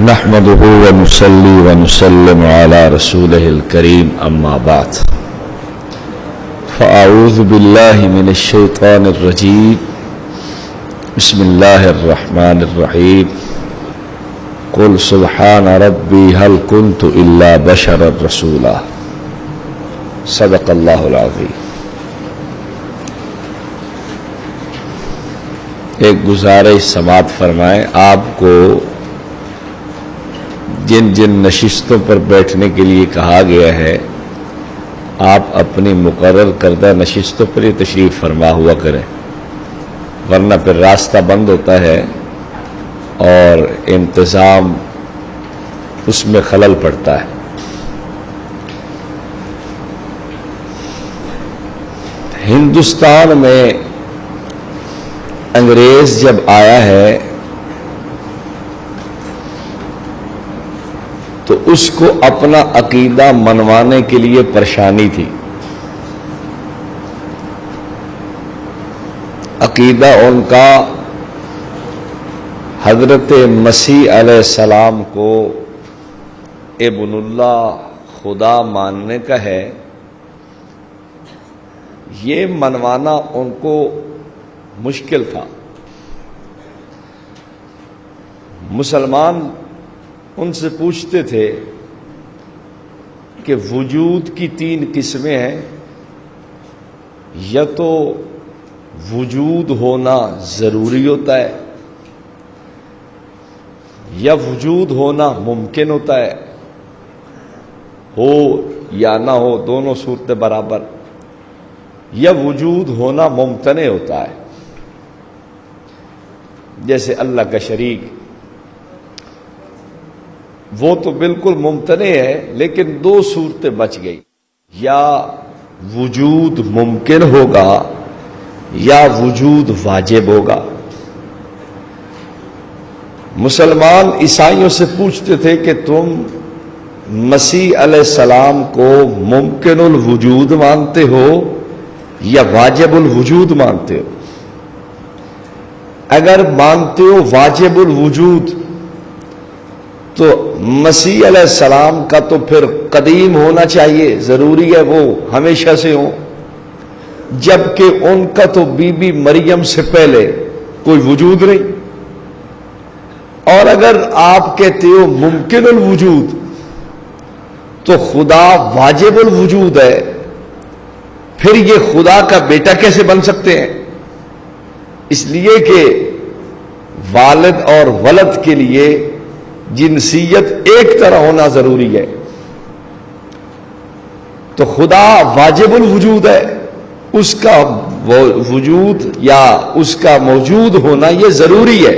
نحمده ونصلي ونسلم على رسوله الكريم أما بعد فأعوذ بالله من الشيطان الرجيم بسم الله الرحمن الرحيم قل سبحان ربي هل كنت إلا بشرا رسولا صدق الله العظيم۔ ایک گزارش سماعت فرمائیں، آپ کو جن جن نشستوں پر بیٹھنے کے لیے کہا گیا ہے آپ اپنی مقرر کردہ نشستوں پر ہی تشریف فرما ہوا کریں، ورنہ پھر راستہ بند ہوتا ہے اور انتظام اس میں خلل پڑتا ہے۔ ہندوستان میں انگریز جب آیا ہے تو اس کو اپنا عقیدہ منوانے کے لیے پریشانی تھی۔ عقیدہ ان کا حضرت مسیح علیہ السلام کو ابن اللہ خدا ماننے کا ہے، یہ منوانا ان کو مشکل تھا۔ مسلمان ان سے پوچھتے تھے کہ وجود کی تین قسمیں ہیں، یا تو وجود ہونا ضروری ہوتا ہے، یا وجود ہونا ممکن ہوتا ہے، ہو یا نہ ہو دونوں صورتیں برابر، یا وجود ہونا ممتنع ہوتا ہے، جیسے اللہ کا شریک، وہ تو بالکل ممتنع ہے لیکن دو صورتیں بچ گئی، یا وجود ممکن ہوگا یا وجود واجب ہوگا۔ مسلمان عیسائیوں سے پوچھتے تھے کہ تم مسیح علیہ السلام کو ممکن الوجود مانتے ہو یا واجب الوجود مانتے ہو؟ اگر مانتے ہو واجب الوجود تو مسیح علیہ السلام کا تو پھر قدیم ہونا چاہیے، ضروری ہے وہ ہمیشہ سے ہو، جبکہ ان کا تو بی بی مریم سے پہلے کوئی وجود نہیں۔ اور اگر آپ کہتے ہو ممکن الوجود تو خدا واجب الوجود ہے، پھر یہ خدا کا بیٹا کیسے بن سکتے ہیں؟ اس لیے کہ والد اور ولد کے لیے جنسیت ایک طرح ہونا ضروری ہے، تو خدا واجب الوجود ہے، اس کا وجود یا اس کا موجود ہونا یہ ضروری ہے،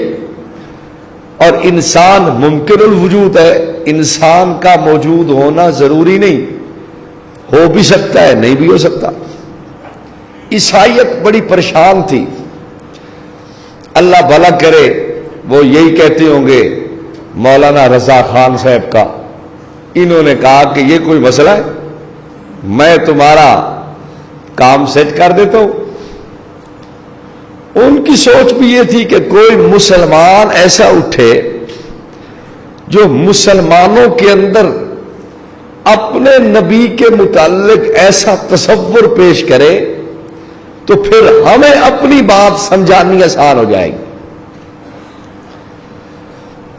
اور انسان ممکن الوجود ہے، انسان کا موجود ہونا ضروری نہیں، ہو بھی سکتا ہے نہیں بھی ہو سکتا۔ عیسائیت بڑی پریشان تھی، اللہ بھلا کرے وہ یہی کہتے ہوں گے مولانا رضا خان صاحب کا، انہوں نے کہا کہ یہ کوئی مسئلہ ہے، میں تمہارا کام سیٹ کر دیتا ہوں۔ ان کی سوچ بھی یہ تھی کہ کوئی مسلمان ایسا اٹھے جو مسلمانوں کے اندر اپنے نبی کے متعلق ایسا تصور پیش کرے تو پھر ہمیں اپنی بات سمجھانی آسان ہو جائے گی۔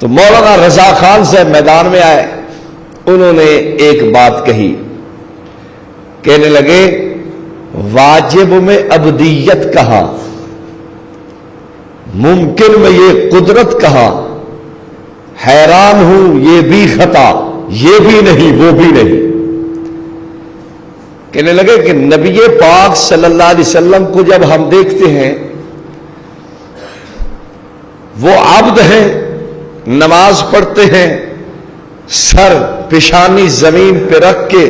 تو مولانا رضا خان صاحب میدان میں آئے، انہوں نے ایک بات کہی، کہنے لگے واجب میں ابدیت کہا، ممکن میں یہ قدرت کہا، حیران ہوں یہ بھی خطا، یہ بھی نہیں وہ بھی نہیں۔ کہنے لگے کہ نبی پاک صلی اللہ علیہ وسلم کو جب ہم دیکھتے ہیں وہ عبد ہیں، نماز پڑھتے ہیں، سر پیشانی زمین پہ رکھ کے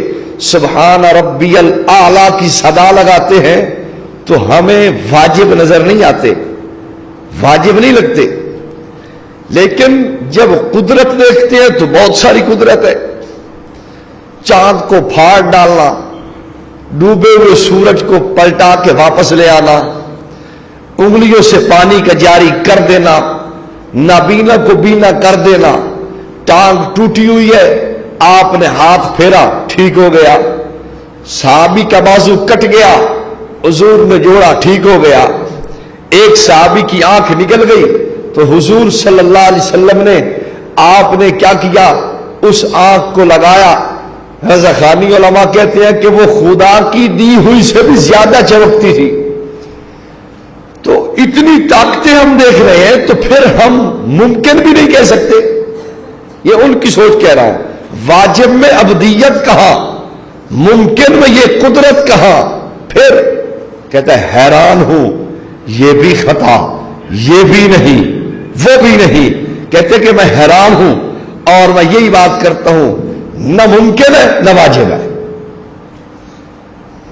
سبحان ربی الاعلی کی صدا لگاتے ہیں، تو ہمیں واجب نظر نہیں آتے، واجب نہیں لگتے، لیکن جب قدرت دیکھتے ہیں تو بہت ساری قدرت ہے، چاند کو پھاڑ ڈالنا، ڈوبے ہوئے سورج کو پلٹا کے واپس لے آنا، انگلیوں سے پانی کا جاری کر دینا، نابینا کو بینا کر دینا، ٹانگ ٹوٹی ہوئی ہے، آپ نے ہاتھ پھیرا ٹھیک ہو گیا، صحابی کا بازو کٹ گیا، حضور نے جوڑا ٹھیک ہو گیا، ایک صحابی کی آنکھ نکل گئی تو حضور صلی اللہ علیہ وسلم نے آپ نے کیا کیا، اس آنکھ کو لگایا۔ رضاخانی علماء کہتے ہیں کہ وہ خدا کی دی ہوئی سے بھی زیادہ چمکتی تھی۔ تو اتنی طاقتیں ہم دیکھ رہے ہیں تو پھر ہم ممکن بھی نہیں کہہ سکتے، یہ ان کی سوچ کہہ رہا ہوں۔ واجب میں ابدیت کہاں، ممکن میں یہ قدرت کہاں، پھر کہتا ہے حیران ہوں، یہ بھی خطا، یہ بھی نہیں، وہ بھی نہیں۔ کہتے کہ میں حیران ہوں اور میں یہی بات کرتا ہوں، نہ ممکن ہے نہ واجب ہے،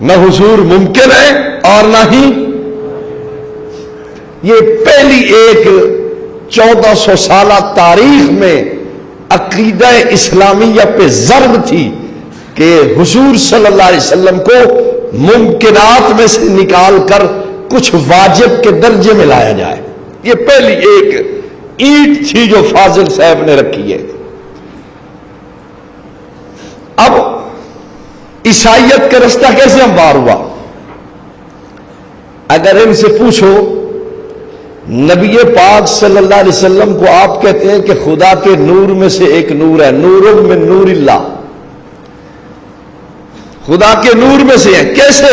نہ حضور ممکن ہے اور نہ ہی۔ یہ پہلی ایک 1400 سالہ تاریخ میں عقیدہ اسلامیہ پہ ضرب تھی کہ حضور صلی اللہ علیہ وسلم کو ممکنات میں سے نکال کر کچھ واجب کے درجے میں لایا جائے۔ یہ پہلی ایک اینٹ تھی جو فاضل صاحب نے رکھی ہے۔ اب عیسائیت کا رستہ کیسے ہموار ہوا؟ اگر ان سے پوچھو، نبی پاک صلی اللہ علیہ وسلم کو آپ کہتے ہیں کہ خدا کے نور میں سے ایک نور ہے، نور من نور اللہ، خدا کے نور میں سے ہے، کیسے؟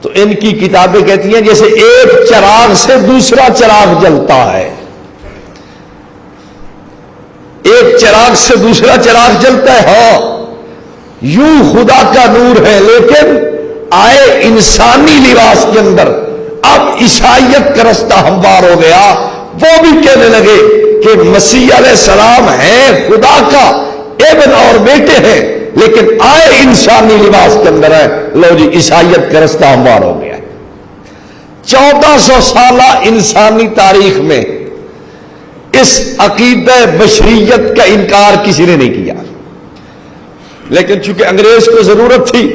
تو ان کی کتابیں کہتی ہیں جیسے ایک چراغ سے دوسرا چراغ جلتا ہے، ایک چراغ سے دوسرا چراغ جلتا ہے، ہاں یوں خدا کا نور ہے، لیکن آئے انسانی لباس کے اندر۔ اب عیسائیت کا رستہ ہموار ہو گیا، وہ بھی کہنے لگے کہ مسیح علیہ السلام ہیں خدا کا ابن اور بیٹے ہیں، لیکن آئے انسانی لباس کے اندر ہے۔ لو جی، عیسائیت کا رستہ ہموار ہو گیا۔ 1400 سالہ انسانی تاریخ میں اس عقیدہ بشریت کا انکار کسی نے نہیں کیا، لیکن چونکہ انگریز کو ضرورت تھی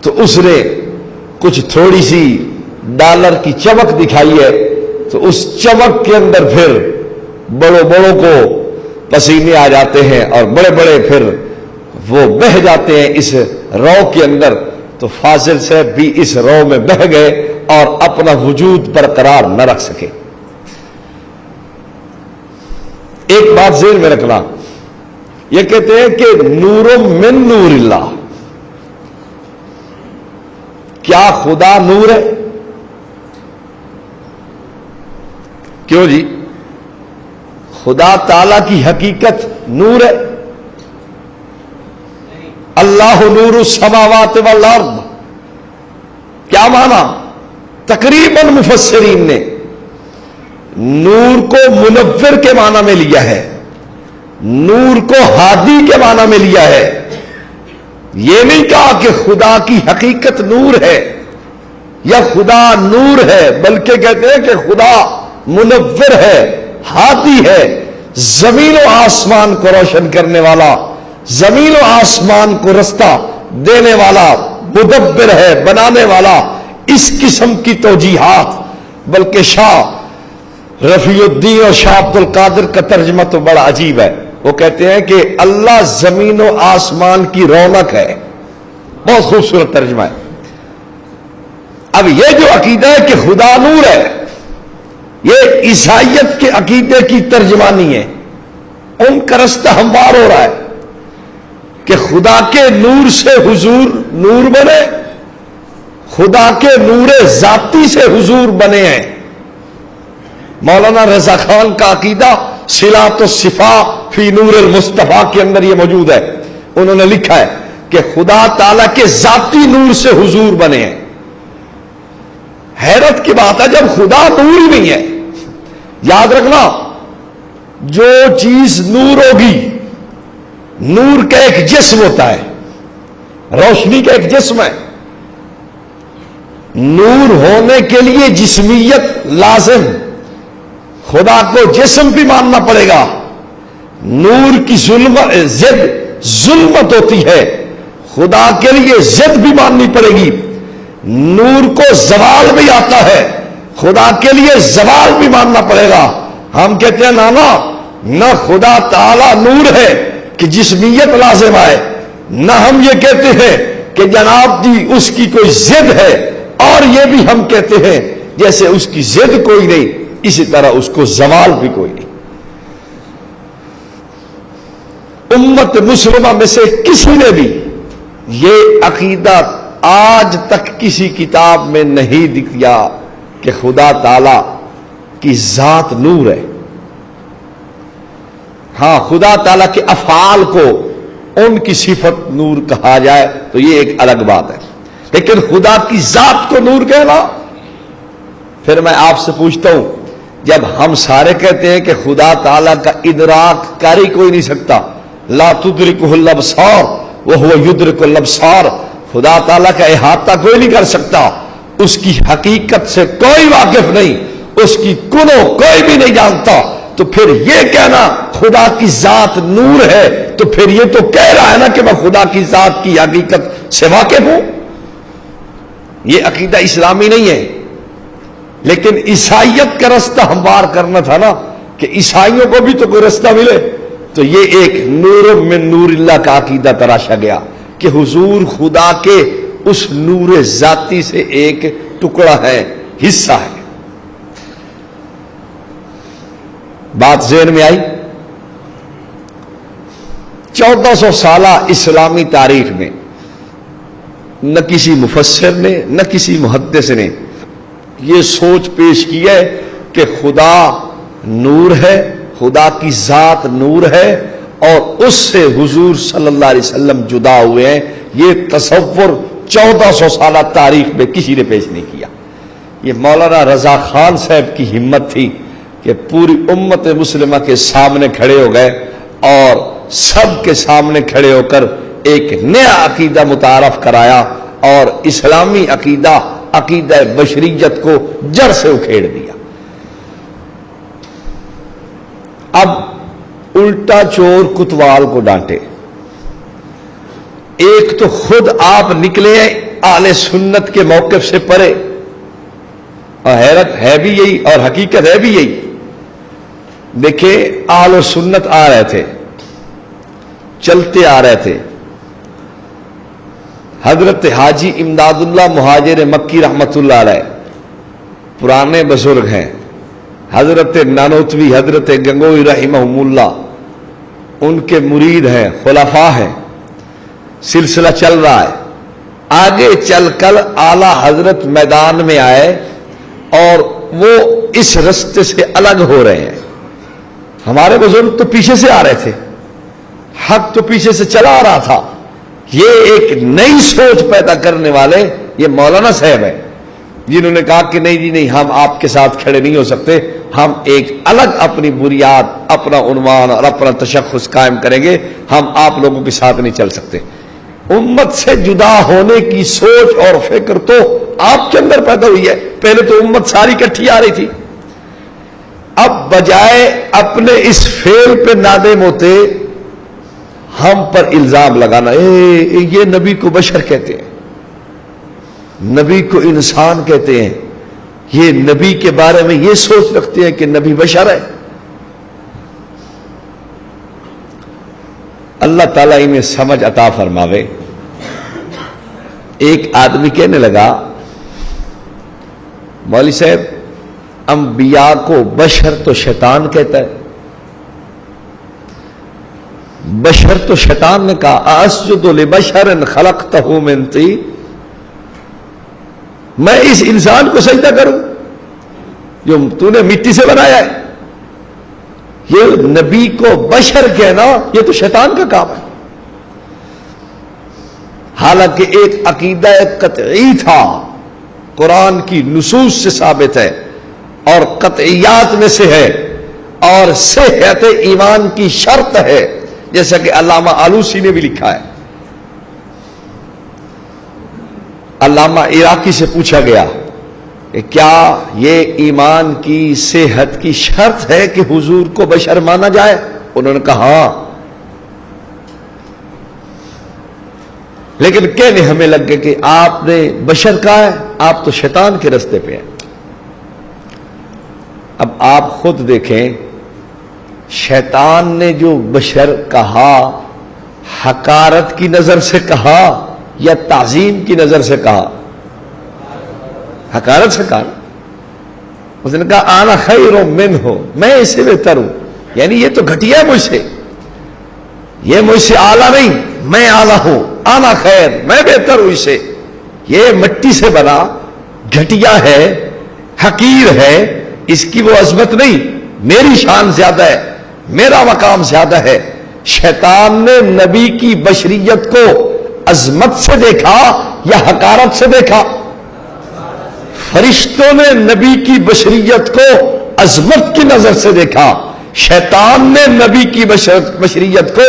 تو اس نے کچھ تھوڑی سی ڈالر کی چمک دکھائی ہے، تو اس چمک کے اندر پھر بڑوں کو پسینے آ جاتے ہیں اور بڑے بڑے پھر وہ بہہ جاتے ہیں اس رو کے اندر۔ تو فاضل صاحب بھی اس رو میں بہہ گئے اور اپنا وجود برقرار نہ رکھ سکے۔ ایک بات ذہن میں رکھنا، یہ کہتے ہیں کہ نور من نور اللہ، کیا خدا نور ہے؟ کیوں جی؟ خدا تعالی کی حقیقت نور ہے۔ اللہ نور السماوات والارض، کیا مانا؟ تقریباً مفسرین نے نور کو منور کے معنی میں لیا ہے، نور کو ہادی کے معنی میں لیا ہے۔ یہ نہیں کہا کہ خدا کی حقیقت نور ہے یا خدا نور ہے، بلکہ کہتے ہیں کہ خدا منور ہے، ہادی ہے، زمین و آسمان کو روشن کرنے والا، زمین و آسمان کو رستہ دینے والا، مدبر ہے، بنانے والا۔ اس قسم کی توجیحات، بلکہ شاہ رفیع الدین اور شاہ عبد القادر کا ترجمہ تو بڑا عجیب ہے۔ وہ کہتے ہیں کہ اللہ زمین و آسمان کی رونق ہے، بہت خوبصورت ترجمہ ہے۔ اب یہ جو عقیدہ ہے کہ خدا نور ہے، یہ عیسائیت کے عقیدے کی ترجمانی ہے۔ ان کا رستہ ہموار ہو رہا ہے کہ خدا کے نور سے حضور نور بنے، خدا کے نور ذاتی سے حضور بنے ہیں۔ مولانا رضا خان کا عقیدہ صلات الصفا فی نور المصطفیٰ کے اندر یہ موجود ہے۔ انہوں نے لکھا ہے کہ خدا تعالی کے ذاتی نور سے حضور بنے ہیں۔ حیرت کی بات ہے، جب خدا نور ہی نہیں ہے، یاد رکھنا جو چیز نور ہوگی، نور کا ایک جسم ہوتا ہے، روشنی کا ایک جسم ہے، نور ہونے کے لیے جسمیت لازم، خدا کو جسم بھی ماننا پڑے گا۔ نور کی ظلمت ہوتی ہے، خدا کے لیے ضد بھی ماننی پڑے گی۔ نور کو زوال بھی آتا ہے، خدا کے لیے زوال بھی ماننا پڑے گا۔ ہم کہتے ہیں نانا نہ خدا تعالی نور ہے کہ جسمیت لازم آئے، نہ ہم یہ کہتے ہیں کہ جناب جی اس کی کوئی ضد ہے، اور یہ بھی ہم کہتے ہیں جیسے اس کی ضد کوئی نہیں اسی طرح اس کو زوال بھی کوئی نہیں۔ امت مسلمہ میں سے کسی نے بھی یہ عقیدہ آج تک کسی کتاب میں نہیں دکھا کہ خدا تعالی کی ذات نور ہے۔ ہاں، خدا تعالی کے افعال کو ان کی صفت نور کہا جائے تو یہ ایک الگ بات ہے، لیکن خدا کی ذات کو نور کہنا، پھر میں آپ سے پوچھتا ہوں، جب ہم سارے کہتے ہیں کہ خدا تعالی کا ادراک کر ہی کوئی نہیں سکتا، لا تدرکہ الابصار وہو یدرک الابصار، خدا تعالی کا احاطہ کوئی نہیں کر سکتا، اس کی حقیقت سے کوئی واقف نہیں، اس کی کنو کوئی بھی نہیں جانتا، تو پھر یہ کہنا خدا کی ذات نور ہے تو پھر یہ تو کہہ رہا ہے نا کہ میں خدا کی ذات کی حقیقت سے واقف ہوں۔ یہ عقیدہ اسلامی نہیں ہے، لیکن عیسائیت کا رستہ ہموار کرنا تھا نا، کہ عیسائیوں کو بھی تو کوئی رستہ ملے، تو یہ ایک نور من نور اللہ کا عقیدہ تراشا گیا کہ حضور خدا کے اس نور ذاتی سے ایک ٹکڑا ہے، حصہ ہے۔ بات ذہن میں آئی؟ 1400 سالہ اسلامی تاریخ میں نہ کسی مفسر نے نہ کسی محدث نے یہ سوچ پیش کی ہے کہ خدا نور ہے، خدا کی ذات نور ہے اور اس سے حضور صلی اللہ علیہ وسلم جدا ہوئے ہیں، یہ تصور 1400 سالہ تاریخ میں کسی نے پیش نہیں کیا۔ یہ مولانا رضا خان صاحب کی ہمت تھی کہ پوری امت مسلمہ کے سامنے کھڑے ہو گئے اور سب کے سامنے کھڑے ہو کر ایک نیا عقیدہ متعارف کرایا اور اسلامی عقیدہ، عقیدہ بشریت کو جڑ سے اکھیڑ دیا۔ اب الٹا چور کتوال کو ڈانٹے، ایک تو خود آپ نکلے ہیں اہل سنت کے موقف سے پرے، اور حیرت ہے بھی یہی اور حقیقت ہے بھی یہی۔ دیکھیں، اہل سنت آ رہے تھے، چلتے آ رہے تھے، حضرت حاجی امداد اللہ مہاجر مکی رحمت اللہ علیہ پرانے بزرگ ہیں، حضرت نانوتوی، حضرت گنگوئی رحمہم اللہ ان کے مرید ہیں، خلفاء ہیں، سلسلہ چل رہا ہے۔ آگے چل کر اعلی حضرت میدان میں آئے اور وہ اس رستے سے الگ ہو رہے ہیں۔ ہمارے بزرگ تو پیچھے سے آ رہے تھے، حق تو پیچھے سے چلا آ رہا تھا۔ یہ ایک نئی سوچ پیدا کرنے والے یہ مولانا صاحب ہیں، جنہوں نے کہا کہ نہیں جی نہیں، ہم آپ کے ساتھ کھڑے نہیں ہو سکتے، ہم ایک الگ اپنی بنیاد، اپنا عنوان اور اپنا تشخص قائم کریں گے، ہم آپ لوگوں کے ساتھ نہیں چل سکتے۔ امت سے جدا ہونے کی سوچ اور فکر تو آپ کے اندر پیدا ہوئی ہے، پہلے تو امت ساری کٹھی آ رہی تھی۔ اب بجائے اپنے اس فعل پہ نادم ہوتے ہم پر الزام لگانا، یہ نبی کو بشر کہتے ہیں، نبی کو انسان کہتے ہیں، یہ نبی کے بارے میں یہ سوچ رکھتے ہیں کہ نبی بشر ہے۔ اللہ تعالیٰ انہیں سمجھ عطا فرماوے۔ ایک آدمی کہنے لگا، مولوی صاحب انبیاء کو بشر تو شیطان کہتا ہے، بشر تو شیطان نے کہا، اسجد لبشر خلقتہ من طین، میں اس انسان کو سجدہ کروں جو تو نے مٹی سے بنایا ہے؟ یہ نبی کو بشر کہنا یہ تو شیطان کا کام ہے۔ حالانکہ ایک عقیدہ قطعی تھا، قرآن کی نصوص سے ثابت ہے اور قطعیات میں سے ہے اور صحت ایمان کی شرط ہے، جیسا کہ علامہ آلوسی نے بھی لکھا ہے۔ علامہ عراقی سے پوچھا گیا کہ کیا یہ ایمان کی صحت کی شرط ہے کہ حضور کو بشر مانا جائے؟ انہوں نے کہا ہاں، لیکن کہنے ہمیں لگ گئے کہ آپ نے بشر کہا ہے، آپ تو شیطان کے رستے پہ ہیں۔ اب آپ خود دیکھیں، شیطان نے جو بشر کہا حقارت کی نظر سے کہا یا تعظیم کی نظر سے کہا؟ حقارت سے کہا. اس نے کہا انا خیر منہ، میں اس سے بہتر ہوں، یعنی یہ تو گھٹیا ہے مجھ سے، یہ مجھ سے اعلیٰ نہیں، میں اعلیٰ ہوں، انا خیر، میں بہتر ہوں اس سے، یہ مٹی سے بنا گھٹیا ہے، حقیر ہے، اس کی وہ عظمت نہیں، میری شان زیادہ ہے، میرا مقام زیادہ ہے. شیطان نے نبی کی بشریت کو عظمت سے دیکھا یا حقارت سے دیکھا؟ فرشتوں نے نبی کی بشریت کو عظمت کی نظر سے دیکھا، شیطان نے نبی کی بشریت کو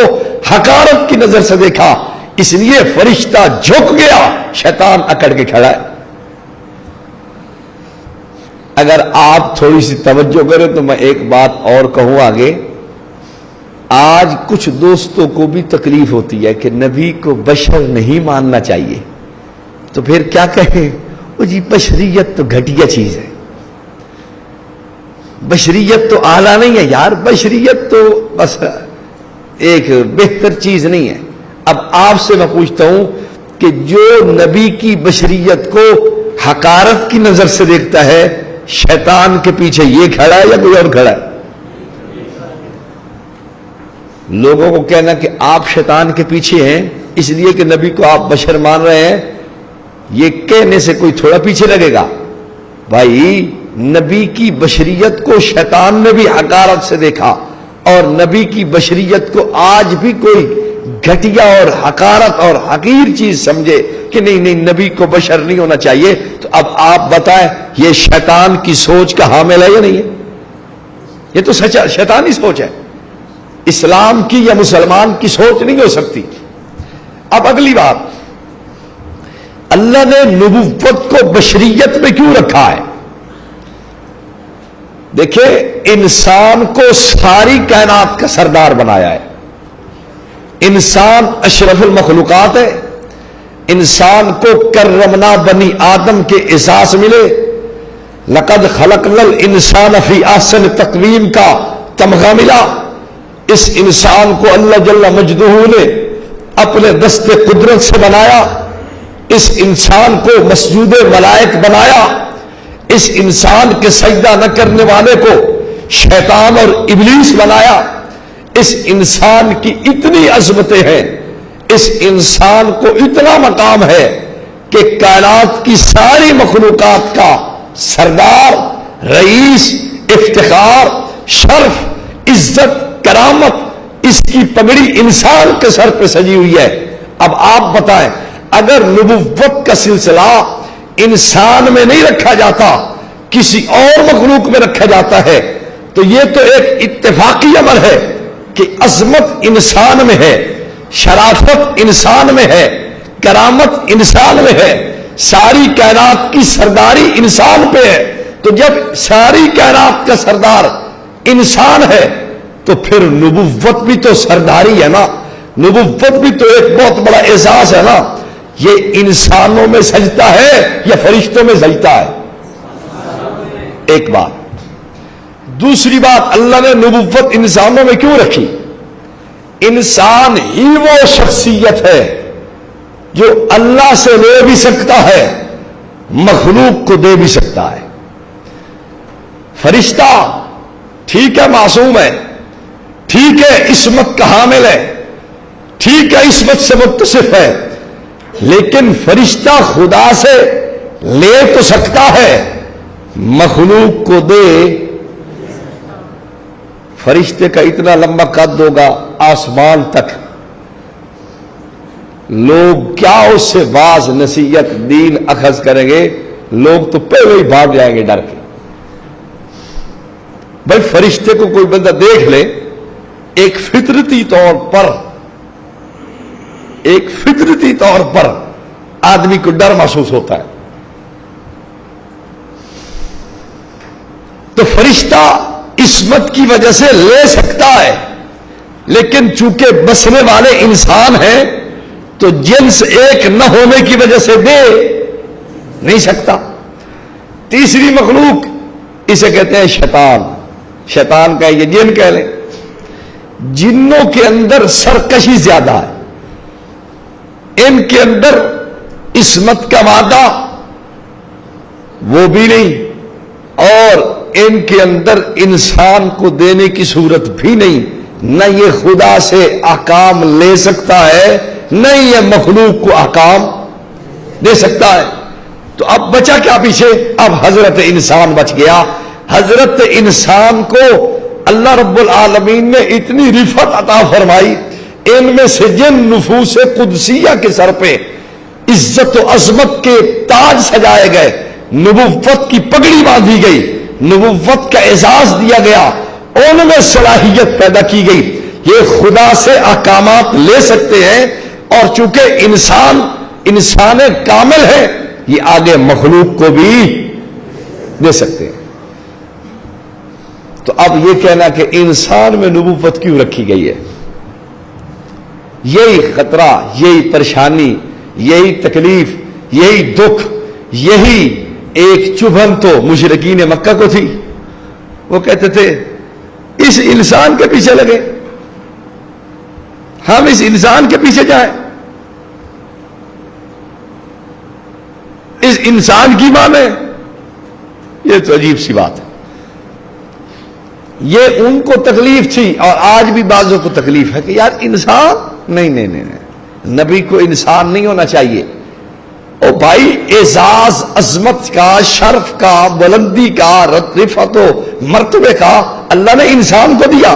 حقارت کی نظر سے دیکھا. اس لیے فرشتہ جھک گیا، شیطان اکڑ کے کھڑا ہے. اگر آپ تھوڑی سی توجہ کریں تو میں ایک بات اور کہوں آگے. آج کچھ دوستوں کو بھی تکلیف ہوتی ہے کہ نبی کو بشر نہیں ماننا چاہیے، تو پھر کیا کہیں؟ وہ جی بشریت تو گھٹیا چیز ہے، بشریت تو اعلیٰ نہیں ہے یار، بشریت تو بس ایک بہتر چیز نہیں ہے. اب آپ سے میں پوچھتا ہوں کہ جو نبی کی بشریت کو حقارت کی نظر سے دیکھتا ہے، شیطان کے پیچھے یہ کھڑا ہے یا کوئی اور کھڑا ہے؟ لوگوں کو کہنا کہ آپ شیطان کے پیچھے ہیں اس لیے کہ نبی کو آپ بشر مان رہے ہیں، یہ کہنے سے کوئی تھوڑا پیچھے لگے گا. بھائی نبی کی بشریت کو شیطان نے بھی حقارت سے دیکھا، اور نبی کی بشریت کو آج بھی کوئی گھٹیا اور حقارت اور حقیر چیز سمجھے کہ نہیں نبی کو بشر نہیں ہونا چاہیے. تو اب آپ بتائیں یہ شیطان کی سوچ کا حامل ہے یا نہیں ہے؟ یہ تو شیطانی سوچ ہے، اسلام کی یا مسلمان کی سوچ نہیں ہو سکتی. اب اگلی بات، اللہ نے نبوت کو بشریت میں کیوں رکھا ہے؟ دیکھیں انسان کو ساری کائنات کا سردار بنایا ہے، انسان اشرف المخلوقات ہے، انسان کو کرمنا بنی آدم کے احساس ملے، لقد خلقنا الانسان فی احسن تقویم کا تمغہ ملا. اس انسان کو اللہ جل مجدہ نے اپنے دست قدرت سے بنایا، اس انسان کو مسجود ملائک بنایا، اس انسان کے سجدہ نہ کرنے والے کو شیطان اور ابلیس بنایا. اس انسان کی اتنی عظمتیں ہیں، اس انسان کو اتنا مقام ہے کہ کائنات کی ساری مخلوقات کا سردار، رئیس، افتخار، شرف، عزت، کرامت، اس کی پگڑی انسان کے سر پہ سجی ہوئی ہے. اب آپ بتائیں اگر نبوت کا سلسلہ انسان میں نہیں رکھا جاتا، کسی اور مخلوق میں رکھا جاتا ہے، تو یہ تو ایک اتفاقی عمل ہے کہ عظمت انسان میں ہے، شرافت انسان میں ہے، کرامت انسان میں ہے، ساری کائنات کی سرداری انسان پہ ہے. تو جب ساری کائنات کا سردار انسان ہے تو پھر نبوت بھی تو سرداری ہے نا، نبوت بھی تو ایک بہت بڑا اعزاز ہے نا. یہ انسانوں میں سجتا ہے یا فرشتوں میں سجتا ہے؟ ایک بات. دوسری بات، اللہ نے نبوت انسانوں میں کیوں رکھی؟ انسان ہی وہ شخصیت ہے جو اللہ سے لے بھی سکتا ہے، مخلوق کو دے بھی سکتا ہے. فرشتہ ٹھیک ہے معصوم ہے، ٹھیک ہے عصمت کا حامل ہے، ٹھیک ہے عصمت سے متصف ہے، لیکن فرشتہ خدا سے لے تو سکتا ہے، مخلوق کو دے. فرشتے کا اتنا لمبا قد ہوگا آسمان تک، لوگ کیا اس سے واز نصیحت دین اخذ کریں گے؟ لوگ تو پہلے ہی بھاگ جائیں گے ڈر کے. بھائی فرشتے کو کوئی بندہ دیکھ لے، ایک فطرتی طور پر آدمی کو ڈر محسوس ہوتا ہے. تو فرشتہ عصمت کی وجہ سے لے سکتا ہے، لیکن چونکہ بسنے والے انسان ہیں تو جنس ایک نہ ہونے کی وجہ سے دے نہیں سکتا. تیسری مخلوق، اسے کہتے ہیں شیطان. شیطان کا یہ جن کہہ لیں، جنوں کے اندر سرکشی زیادہ ہے، ان کے اندر عصمت کا وعدہ وہ بھی نہیں، اور ان کے اندر انسان کو دینے کی صورت بھی نہیں، نہ یہ خدا سے احکام لے سکتا ہے، نہ یہ مخلوق کو احکام دے سکتا ہے۔ تو اب بچا کیا پیچھے؟ اب حضرت انسان بچ گیا۔ حضرت انسان کو اللہ رب العالمین نے اتنی رفعت عطا فرمائی، ان میں سے جن نفوس قدسیہ کے سر پہ عزت و عظمت کے تاج سجائے گئے، نبوت کی پگڑی باندھی گئی، نبوت کا اعزاز دیا گیا، ان میں صلاحیت پیدا کی گئی، یہ خدا سے احکامات لے سکتے ہیں، اور چونکہ انسان کامل ہے، یہ آگے مخلوق کو بھی دے سکتے ہیں۔ تو اب یہ کہنا کہ انسان میں نبوت کیوں رکھی گئی ہے، یہی خطرہ، یہی پریشانی، یہی تکلیف، یہی دکھ، یہی ایک چبھن تو مشرکین مکہ کو تھی۔ وہ کہتے تھے اس انسان کے پیچھے لگے، ہم اس انسان کے پیچھے جائیں، اس انسان کی ماں میں، یہ تو عجیب سی بات ہے۔ یہ ان کو تکلیف تھی، اور آج بھی بعضوں کو تکلیف ہے کہ یار انسان نہیں، نبی کو انسان نہیں ہونا چاہیے۔ او بھائی، اعزاز، عظمت کا، شرف کا، بلندی کا، رفعت و مرتبے کا اللہ نے انسان کو دیا،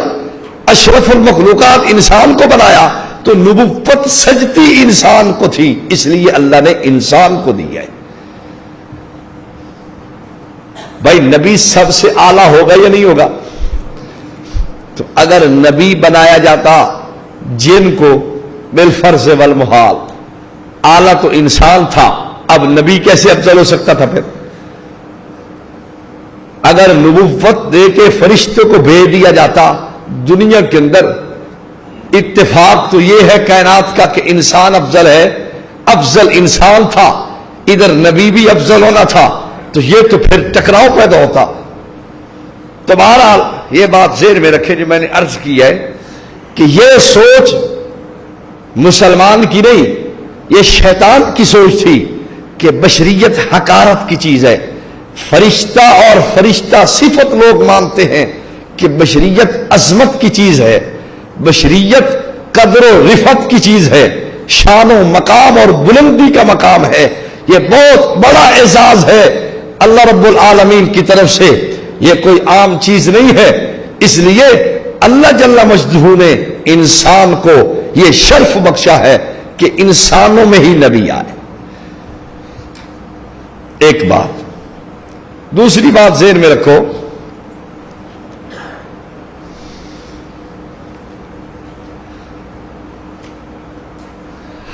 اشرف المخلوقات انسان کو بنایا، تو نبوت سجتی انسان کو تھی، اس لیے اللہ نے انسان کو دیا ہے۔ بھائی نبی سب سے اعلیٰ ہوگا یا نہیں ہوگا؟ تو اگر نبی بنایا جاتا جن کو بالفرض والمحال، اعلیٰ تو انسان تھا، اب نبی کیسے افضل ہو سکتا تھا؟ پھر اگر نبوت دے کے فرشتے کو بھیج دیا جاتا دنیا کے اندر، اتفاق تو یہ ہے کائنات کا کہ انسان افضل ہے، افضل انسان تھا، ادھر نبی بھی افضل ہونا تھا، تو یہ تو پھر ٹکراؤ پیدا ہوتا۔ تو بہرحال یہ بات ذہن میں رکھے جو میں نے عرض کی ہے کہ یہ سوچ مسلمان کی نہیں، یہ شیطان کی سوچ تھی کہ بشریت حقارت کی چیز ہے، فرشتہ اور فرشتہ صفت لوگ مانتے ہیں کہ بشریت عظمت کی چیز ہے، بشریت قدر و رفعت کی چیز ہے، شان و مقام اور بلندی کا مقام ہے، یہ بہت بڑا اعزاز ہے اللہ رب العالمین کی طرف سے، یہ کوئی عام چیز نہیں ہے۔ اس لیے اللہ جل مجدہ نے انسان کو یہ شرف بخشا ہے کہ انسانوں میں ہی نبی آئے۔ ایک بات، دوسری بات ذہن میں رکھو،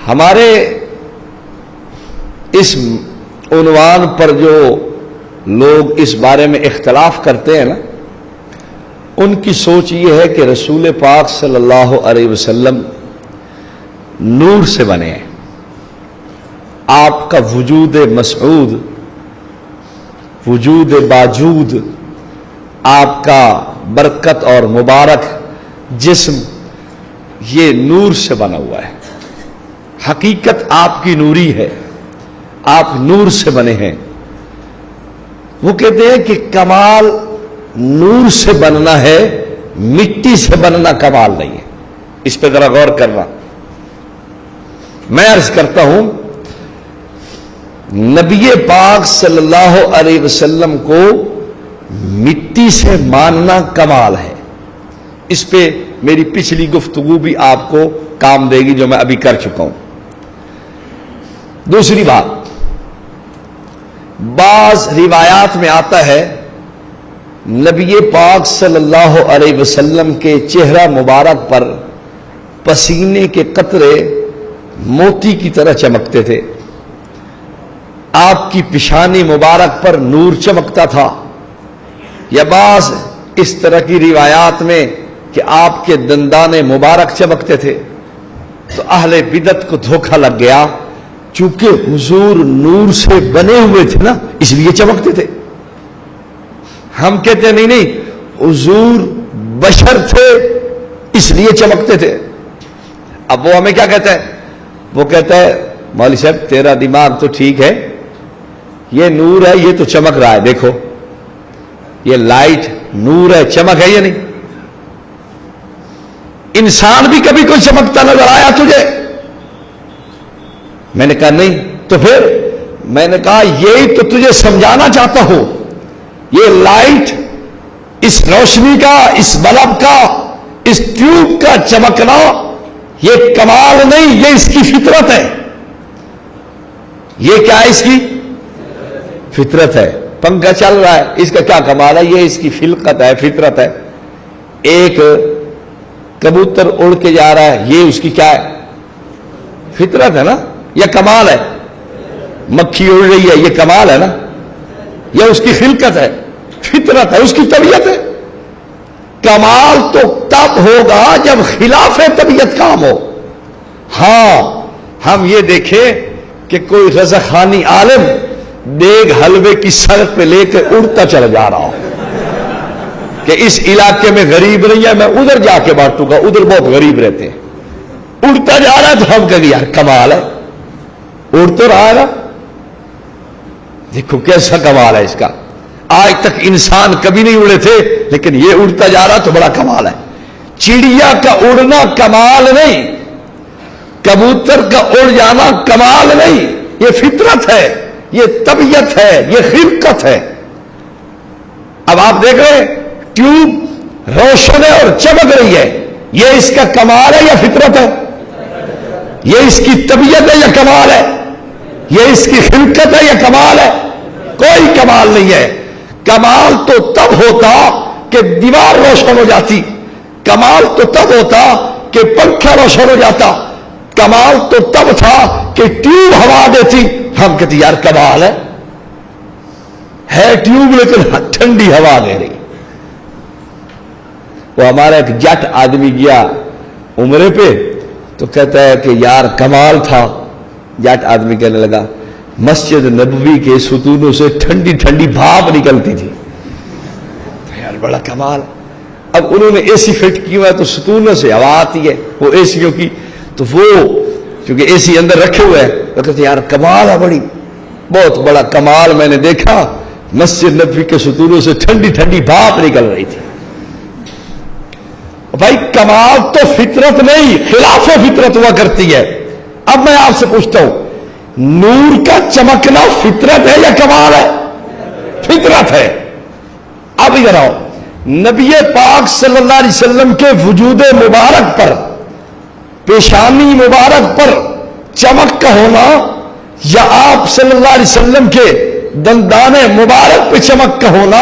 ہمارے اس عنوان پر جو لوگ اس بارے میں اختلاف کرتے ہیں نا، ان کی سوچ یہ ہے کہ رسول پاک صلی اللہ علیہ وسلم نور سے بنے ہیں، آپ کا وجود مسعود، وجود باجود، آپ کا برکت اور مبارک جسم یہ نور سے بنا ہوا ہے، حقیقت آپ کی نوری ہے، آپ نور سے بنے ہیں۔ وہ کہتے ہیں کہ کمال نور سے بننا ہے، مٹی سے بننا کمال نہیں ہے۔ اس پہ ذرا غور کرنا۔ میں عرض کرتا ہوں، نبی پاک صلی اللہ علیہ وسلم کو مٹی سے ماننا کمال ہے۔ اس پہ میری پچھلی گفتگو بھی آپ کو کام دے گی جو میں ابھی کر چکا ہوں۔ دوسری بات، بعض روایات میں آتا ہے نبی پاک صلی اللہ علیہ وسلم کے چہرہ مبارک پر پسینے کے قطرے موتی کی طرح چمکتے تھے، آپ کی پیشانی مبارک پر نور چمکتا تھا، یا بعض اس طرح کی روایات میں کہ آپ کے دندان مبارک چمکتے تھے۔ تو اہل بدعت کو دھوکہ لگ گیا، چونکہ حضور نور سے بنے ہوئے تھے نا اس لیے چمکتے تھے۔ ہم کہتے ہیں نہیں، حضور بشر تھے اس لیے چمکتے تھے. اب وہ ہمیں کیا کہتا ہے؟ وہ کہتا ہے مولوی صاحب تیرا دماغ تو ٹھیک ہے، یہ نور ہے، یہ تو چمک رہا ہے، دیکھو یہ لائٹ نور ہے، چمک ہے یا نہیں؟ انسان بھی کبھی کوئی چمکتا نظر آیا تجھے؟ میں نے کہا نہیں. تو پھر میں نے کہا یہی تو تجھے سمجھانا چاہتا ہوں، یہ لائٹ، اس روشنی کا، اس بلب کا، اس ٹیوب کا چمکنا یہ کمال نہیں، یہ اس کی فطرت ہے. یہ کیا ہے؟ اس کی فطرت ہے. پنکھا چل رہا ہے، اس کا کیا کمال ہے؟ یہ اس کی خلقت ہے، فطرت ہے. ایک کبوتر اڑ کے جا رہا ہے، یہ اس کی کیا ہے؟ فطرت ہے نا، یہ کمال ہے. مکھی اڑ رہی ہے، یہ کمال ہے نا، یہ اس کی خلقت ہے، فطرت ہے، اس کی طبیعت ہے. کمال تو تب ہوگا جب خلاف طبیعت کام ہو. ہاں ہم یہ دیکھیں کہ کوئی رضاخانی عالم دیگ حلوے کی سڑک پہ لے کے اڑتا چلا جا رہا ہو کہ اس علاقے میں غریب نہیں ہے، میں ادھر جا کے بانٹوں گا، ادھر بہت غریب رہتے ہیں. اڑتا جا رہا ہے تو ہم کہیں یار کمال ہے، اڑ تو رہا ہے نا. دیکھو کیسا کمال ہے اس کا. آج تک انسان کبھی نہیں اڑے تھے، لیکن یہ اڑتا جا رہا تو بڑا کمال ہے. چڑیا کا اڑنا کمال نہیں، کبوتر کا اڑ جانا کمال نہیں، یہ فطرت ہے، یہ طبیعت ہے، یہ خلقت ہے. اب آپ دیکھ رہے ہیں ٹیوب روشن ہے اور چمک رہی ہے، یہ اس کا کمال ہے یا فطرت ہے؟ یہ اس کی طبیعت ہے یا کمال ہے؟ یہ اس کی خلقت ہے یا کمال ہے؟ کوئی کمال نہیں ہے. کمال تو تب ہوتا کہ دیوار روشن ہو جاتی، کمال تو تب ہوتا کہ پنکھا روشن ہو جاتا، کمال تو تب تھا کہ ٹیوب ہوا دیتی. ہم کہتے یار کمال ہے ٹیوب لیکن ٹھنڈی ہوا دے رہی. وہ ہمارا ایک جٹ آدمی گیا عمرے پہ تو کہتا ہے کہ یار کمال تھا. جٹ آدمی کہنے لگا مسجد نبوی کے ستونوں سے ٹھنڈی ٹھنڈی بھاپ نکلتی تھی. یار بڑا کمال. اب انہوں نے اے سی فٹ کی ہوا ہے تو ستونوں سے ہوا آتی ہے، وہ اے سیوں کی، تو وہ کیونکہ اے سی اندر رکھے ہوئے ہیں تو کہتے یار کمال ہے، بڑی بہت بڑا کمال میں نے دیکھا، مسجد نبوی کے ستونوں سے ٹھنڈی ٹھنڈی بھاپ نکل رہی تھی. بھائی کمال تو فطرت نہیں، خلاف فطرت ہوا کرتی ہے. اب میں آپ سے پوچھتا ہوں نور کا چمکنا فطرت ہے یا کمال ہے؟ فطرت ہے. اب ادھر آؤ، نبی پاک صلی اللہ علیہ وسلم کے وجود مبارک پر، پیشانی مبارک پر چمک کا ہونا، یا آپ صلی اللہ علیہ وسلم کے دندان مبارک پہ چمک کا ہونا،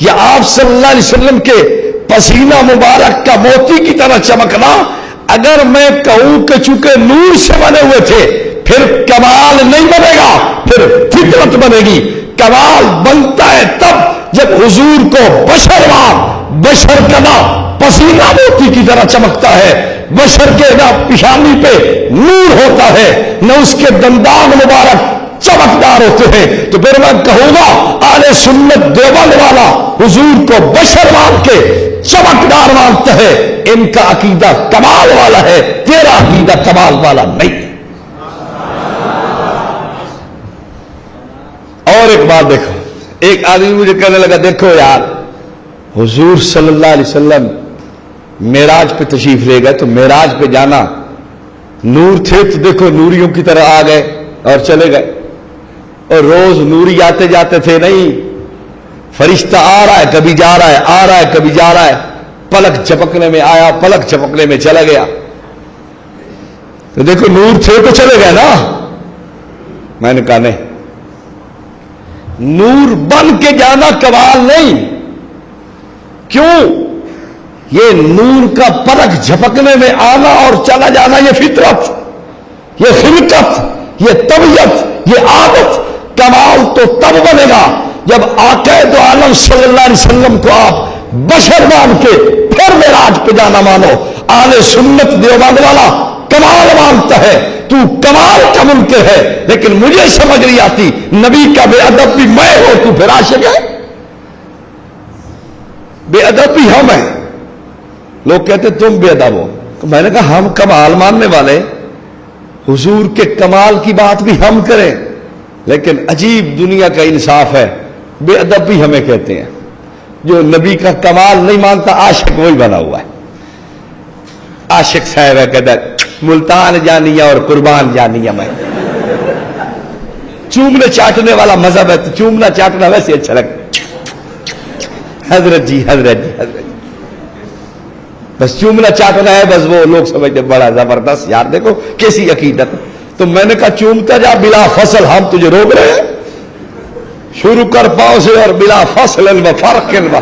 یا آپ صلی اللہ علیہ وسلم کے پسینہ مبارک کا موتی کی طرح چمکنا، اگر میں کہوں کہ چونکہ نور سے بنے ہوئے تھے پھر کمال نہیں بنے گا، پھر فطرت بنے گی. کمال بنتا ہے تب جب حضور کو بشر کا نہ پسینہ موتی کی طرح چمکتا ہے، بشر کے نہ پیشانی پہ نور ہوتا ہے، نہ اس کے دندان مبارک چمکدار ہوتے ہیں. تو پھر میں کہوں گا اہل سنت دیوبند والا حضور کو بشر مان کے چمکدار مانتا ہے، ان کا عقیدہ کمال والا ہے، تیرا عقیدہ کمال والا نہیں. اور ایک بات دیکھو، ایک آدمی مجھے کہنے لگا دیکھو یار حضور صلی اللہ علیہ وسلم معراج پہ تشریف لے گئے تو معراج پہ جانا نور تھے تو دیکھو نوریوں کی طرح آ گئے اور چلے گئے، اور روز نوری آتے جاتے تھے نہیں، فرشتہ آ رہا ہے کبھی جا رہا ہے، آ رہا ہے کبھی جا رہا ہے، پلک جھپکنے میں آیا، پلک جھپکنے میں چلا گیا. تو دیکھو نور تھے تو چلے گئے نا. میں نے کہا نہیں، نور بن کے جانا کمال نہیں. کیوں؟ یہ نور کا پلک جھپکنے میں آنا اور چلا جانا یہ فطرت، یہ خلقت، یہ طبیعت، یہ عادت. کمال تو تب بنے گا جب آقا دو عالم صلی اللہ علیہ وسلم کو آپ بشر مان کے پھر معراج پہ جانا مانو. اہل سنت دیوبند والا کمال مانتا ہے، تو کمال کا منکر ہے، لیکن مجھے سمجھ نہیں آتی نبی کا بے ادب بھی میں ہوں تو پھر عاشق ہے. بے ادب بھی ہم ہیں لوگ کہتے تم بے ادب ہو. تو میں نے کہا ہم کمال ماننے والے حضور کے کمال کی بات بھی ہم کریں, لیکن عجیب دنیا کا انصاف ہے, بے ادب بھی ہمیں کہتے ہیں. جو نبی کا کمال نہیں مانتا عاشق وہی بنا ہوا ہے. عاشق صاحب ہے کہتا ہے ملتان جانیا اور قربان جانیا. میں چومنے چاٹنے والا مذہب ہے, تو چومنا چاٹنا ویسے اچھا لگتا. حضرت جی حضرت جی حضرت جی, بس چومنا چاٹنا ہے, بس وہ لوگ سمجھتے بڑا زبردست. یار دیکھو کیسی عقیدت. تو میں نے کہا چومتا جا بلا فصل, ہم تجھے روک رہے ہیں. شروع کر پاؤں سے اور بلا فصل و فرق و.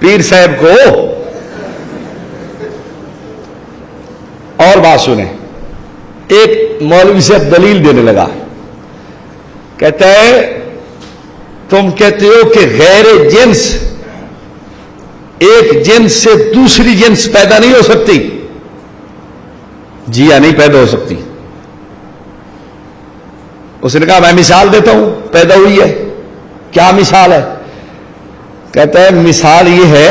پیر صاحب کو اور بات سنیں. ایک مولوی صاحب دلیل دینے لگا, کہتا ہے تم کہتے ہو کہ غیر جنس ایک جنس سے دوسری جنس پیدا نہیں ہو سکتی. جی ہاں, نہیں پیدا ہو سکتی. اس نے کہا میں مثال دیتا ہوں, پیدا ہوئی ہے. کیا مثال ہے؟ کہتا ہے مثال یہ ہے,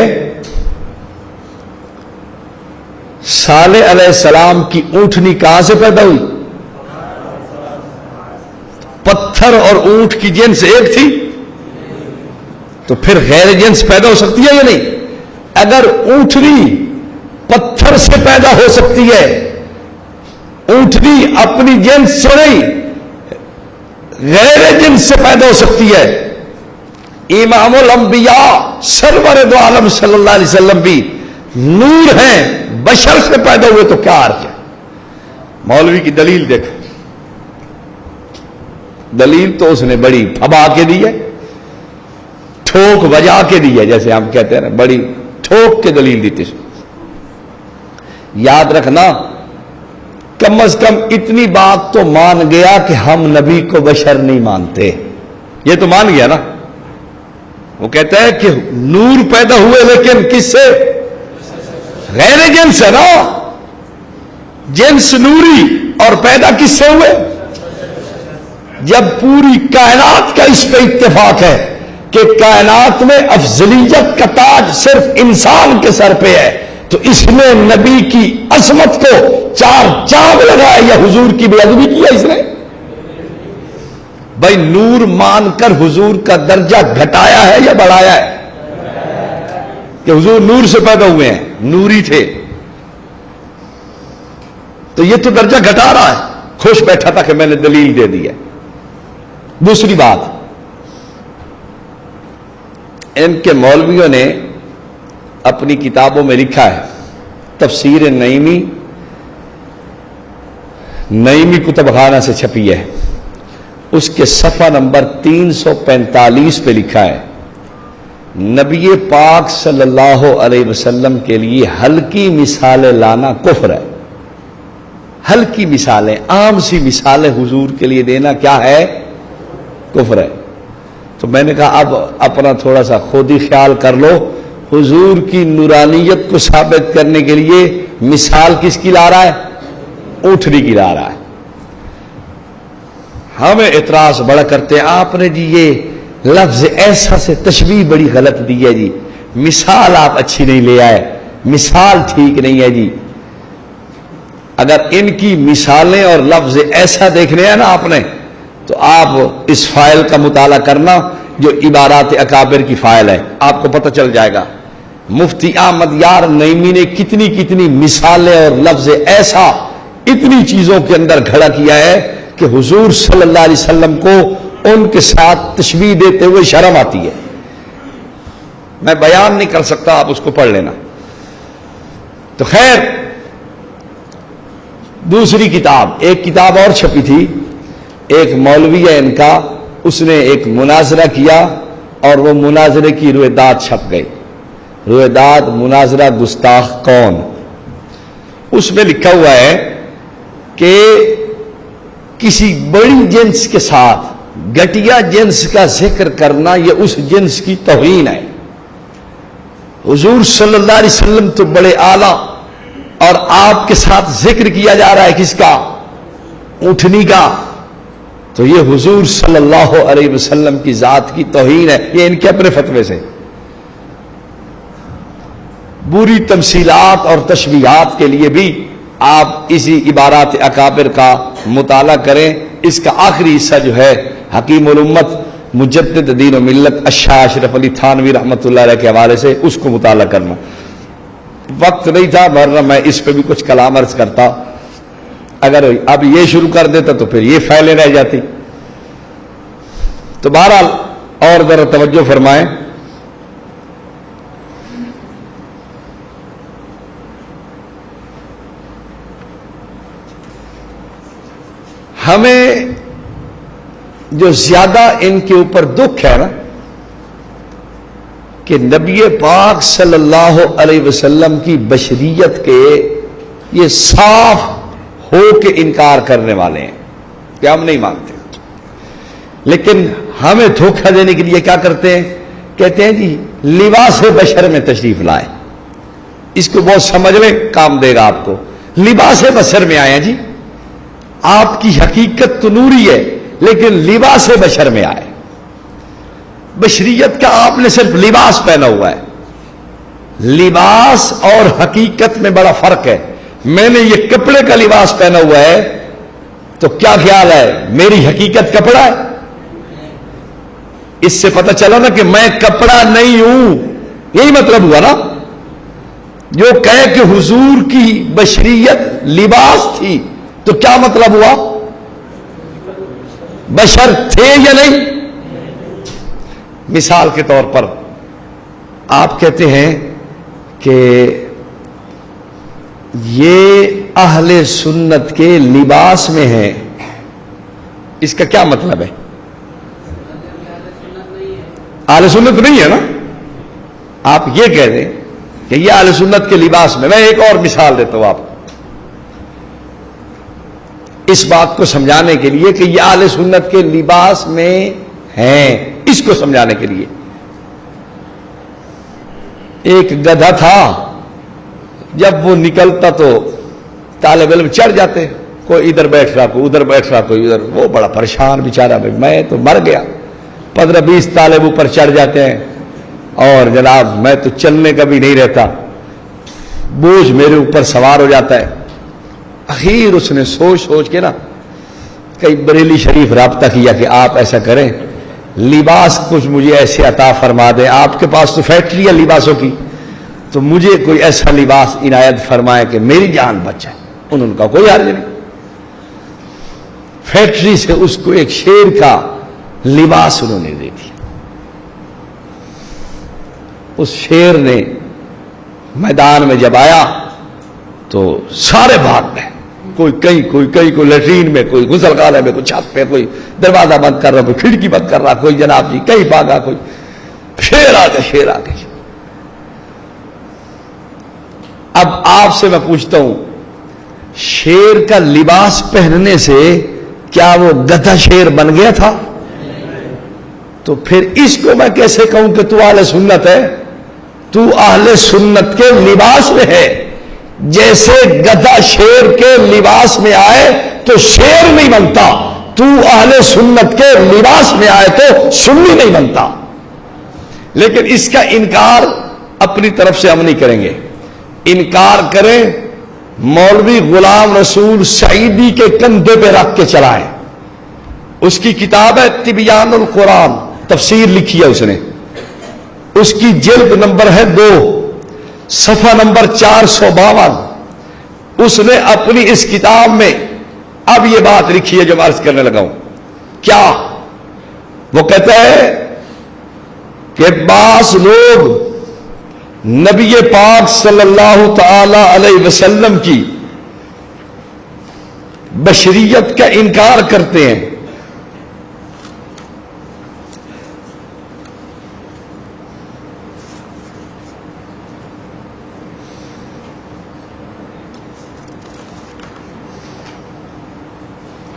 صالح علیہ السلام کی اونٹنی کہاں سے پیدا ہوئی؟ پتھر اور اونٹ کی جنس ایک تھی, تو پھر غیر جنس پیدا ہو سکتی ہے یا نہیں؟ اگر اونٹنی پتھر سے پیدا ہو سکتی ہے, اونٹنی اپنی جنس سے نہیں غیر جنس سے پیدا ہو سکتی ہے. امام الانبیاء سرور دو عالم صلی اللہ علیہ وسلم بھی نور ہیں, بشر سے پیدا ہوئے, تو کیا عرض ہے؟ مولوی کی دلیل دیکھ. دلیل تو اس نے بڑی پھبا کے دی ہے, ٹھوک بجا کے دی ہے, جیسے ہم کہتے ہیں نا, بڑی ٹھوک کے دلیل دیتے. یاد رکھنا, کم از کم اتنی بات تو مان گیا کہ ہم نبی کو بشر نہیں مانتے. یہ تو مان گیا نا. وہ کہتا ہے کہ نور پیدا ہوئے, لیکن کس سے؟ غیر جنس ہے نا. جنس نوری, اور پیدا کس سے ہوئے؟ جب پوری کائنات کا اس پہ اتفاق ہے کہ کائنات میں افضلیت کا تاج صرف انسان کے سر پہ ہے, تو اس میں نبی کی عظمت کو چار چاند لگایا, یا حضور کی بے ادبی کیا اس نے؟ بھائی نور مان کر حضور کا درجہ گھٹایا ہے یا بڑھایا ہے؟ کہ حضور نور سے پیدا ہوئے ہیں, نوری تھے, تو یہ تو درجہ گھٹا رہا ہے. خوش بیٹھا تھا کہ میں نے دلیل دے دی ہے. دوسری بات, ان کے مولویوں نے اپنی کتابوں میں لکھا ہے, تفسیر نعیمی کتب خانہ سے چھپی ہے, اس کے صفحہ نمبر 345 پہ لکھا ہے, نبی پاک صلی اللہ علیہ وسلم کے لیے ہلکی مثالیں لانا کفر ہے. ہلکی مثالیں, عام سی مثالیں حضور کے لیے دینا کیا ہے؟ کفر ہے. تو میں نے کہا اب اپنا تھوڑا سا خود ہی خیال کر لو, حضور کی نورانیت کو ثابت کرنے کے لیے مثال کس کی لا رہا ہے؟ اونٹنی کی لا رہا ہے. ہمیں اعتراض بڑا کرتے ہیں, آپ نے جی یہ لفظ ایسا سے تشبیہ بڑی غلط دی ہے جی, مثال آپ اچھی نہیں لے آئے, مثال ٹھیک نہیں ہے جی. اگر ان کی مثالیں اور لفظ ایسا دیکھنے ہیں نا آپ نے, تو آپ اس فائل کا مطالعہ کرنا جو عبارات اکابر کی فائل ہے, آپ کو پتہ چل جائے گا. مفتی احمد یار نعیمی نے کتنی کتنی مثالیں اور لفظ ایسا اتنی چیزوں کے اندر کھڑا کیا ہے کہ حضور صلی اللہ علیہ وسلم کو ان کے ساتھ تشبیہ دیتے ہوئے شرم آتی ہے. میں بیان نہیں کر سکتا, آپ اس کو پڑھ لینا. تو خیر, دوسری کتاب, ایک کتاب اور چھپی تھی, ایک مولوی ہے ان کا, اس نے ایک مناظرہ کیا اور وہ مناظرے کی رویداد چھپ گئی. رویداد مناظرہ گستاخ کون. اس میں لکھا ہوا ہے کہ کسی بڑی جنس کے ساتھ گٹیا جنس کا ذکر کرنا یہ اس جنس کی توہین ہے. حضور صلی اللہ علیہ وسلم تو بڑے اعلیٰ, اور آپ کے ساتھ ذکر کیا جا رہا ہے کس کا؟ اونٹنی کا. تو یہ حضور صلی اللہ علیہ وسلم کی ذات کی توہین ہے. یہ ان کے اپنے فتوے سے. بری تمثیلات اور تشبیہات کے لیے بھی آپ اسی عبارات اکابر کا مطالعہ کریں. اس کا آخری حصہ جو ہے حکیم الامت مجدد دین و ملت الشاہ اشرف علی تھانوی رحمۃ اللہ علیہ کے حوالے سے اس کو مطالعہ کرنا. وقت نہیں تھا ورنہ میں اس پہ بھی کچھ کلام عرض کرتا. اگر اب یہ شروع کر دیتا تو پھر یہ پھیلے رہ جاتی. تو بہرحال اور ذرا توجہ فرمائیں. ہمیں جو زیادہ ان کے اوپر دکھ ہے نا کہ نبی پاک صلی اللہ علیہ وسلم کی بشریت کے یہ صاف ہو کے انکار کرنے والے ہیں کہ ہم نہیں مانتے. لیکن ہمیں دھوکہ دینے کے لیے کیا کرتے ہیں؟ کہتے ہیں جی لباس بشر میں تشریف لائے. اس کو بہت سمجھ لیں, کام دے گا آپ کو. لباس بشر میں آئے ہیں جی. آپ کی حقیقت تو نوری ہے لیکن لباس بشر میں آئے. بشریت کا آپ نے صرف لباس پہنا ہوا ہے. لباس اور حقیقت میں بڑا فرق ہے. میں نے یہ کپڑے کا لباس پہنا ہوا ہے تو کیا خیال ہے میری حقیقت کپڑا ہے؟ اس سے پتہ چلا نا کہ میں کپڑا نہیں ہوں. یہی مطلب ہوا نا. جو کہے کہ حضور کی بشریت لباس تھی تو کیا مطلب ہوا؟ بشر تھے یا نہیں؟ مثال کے طور پر آپ کہتے ہیں کہ یہ اہل سنت کے لباس میں ہے. اس کا کیا مطلب ہے؟ اہل سنت نہیں ہے نا. آپ یہ کہہ دیں کہ یہ اہل سنت کے لباس میں. میں ایک اور مثال دیتا ہوں آپ کو اس بات کو سمجھانے کے لیے کہ یہ اہل سنت کے لباس میں ہیں. اس کو سمجھانے کے لیے ایک گدھا تھا. جب وہ نکلتا تو طالب علم چڑھ جاتے, کوئی ادھر بیٹھ رہا کوئی ادھر بیٹھ رہا کوئی ادھر. وہ بڑا پریشان بیچارہ, بھائی میں تو مر گیا. 15-20 طالب اوپر چڑھ جاتے ہیں اور جناب میں تو چلنے کا بھی نہیں رہتا, بوجھ میرے اوپر سوار ہو جاتا ہے. اخیر اس نے سوچ کے نا کئی بریلی شریف رابطہ کیا کہ آپ ایسا کریں لباس کچھ مجھے ایسے عطا فرما دیں. آپ کے پاس تو فیکٹری ہے لباسوں کی, تو مجھے کوئی ایسا لباس عنایت فرمائے کہ میری جان بچ جائے. انہوں کا کوئی حرج نہیں. فیکٹری سے اس کو ایک شیر کا لباس انہوں نے دے دیا. اس شیر نے میدان میں جب آیا تو سارے بھاگ گئے. کوئی کوئی لیٹرین میں, کوئی غسل خانے میں, کوئی چھت پہ, کوئی دروازہ بند کر رہا, کوئی کھڑکی بند کر رہا, کوئی جناب جی کہیں بھاگا, کوئی شیر آ گئے. اب آپ سے میں پوچھتا ہوں, شیر کا لباس پہننے سے کیا وہ گدھا شیر بن گیا تھا؟ تو پھر اس کو میں کیسے کہوں کہ تو اہل سنت ہے؟ تو اہل سنت کے لباس میں ہے. جیسے گدھا شیر کے لباس میں آئے تو شیر نہیں بنتا, تو اہل سنت کے لباس میں آئے تو سنی نہیں بنتا. لیکن اس کا انکار اپنی طرف سے ہم نہیں کریں گے. انکار کریں مولوی غلام رسول سعیدی کے کندھے پہ رکھ کے چلائیں. اس کی کتاب ہے تبیان القرآن, تفسیر لکھی ہے اس نے. اس کی جلد نمبر ہے 2, صفحہ نمبر 452. اس نے اپنی اس کتاب میں اب یہ بات لکھی ہے جو میں عرض کرنے لگا ہوں. کیا وہ کہتا ہے کہ بعض لوگ نبی پاک صلی اللہ تعالی علیہ وسلم کی بشریت کا انکار کرتے ہیں.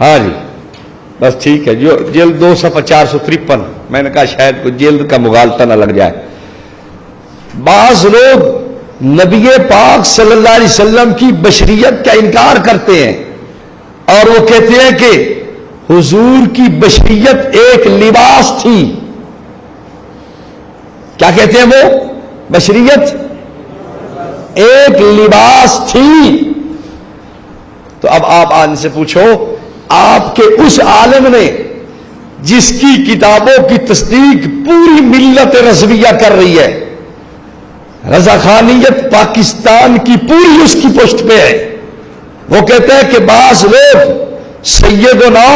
ہاں جی بس ٹھیک ہے. جو جلد 2 صفحہ 453, میں نے کہا شاید کوئی جلد کا مغالطہ نہ لگ جائے. بعض لوگ نبی پاک صلی اللہ علیہ وسلم کی بشریت کا انکار کرتے ہیں اور وہ کہتے ہیں کہ حضور کی بشریت ایک لباس تھی. کیا کہتے ہیں وہ؟ بشریت ایک لباس تھی. تو اب آپ آج سے پوچھو، آپ کے اس عالم نے جس کی کتابوں کی تصدیق پوری ملت رضویہ کر رہی ہے، رضاخانیت پاکستان کی پوری اس کی پشت پہ ہے، وہ کہتے ہیں کہ بعض لوگ سیدنا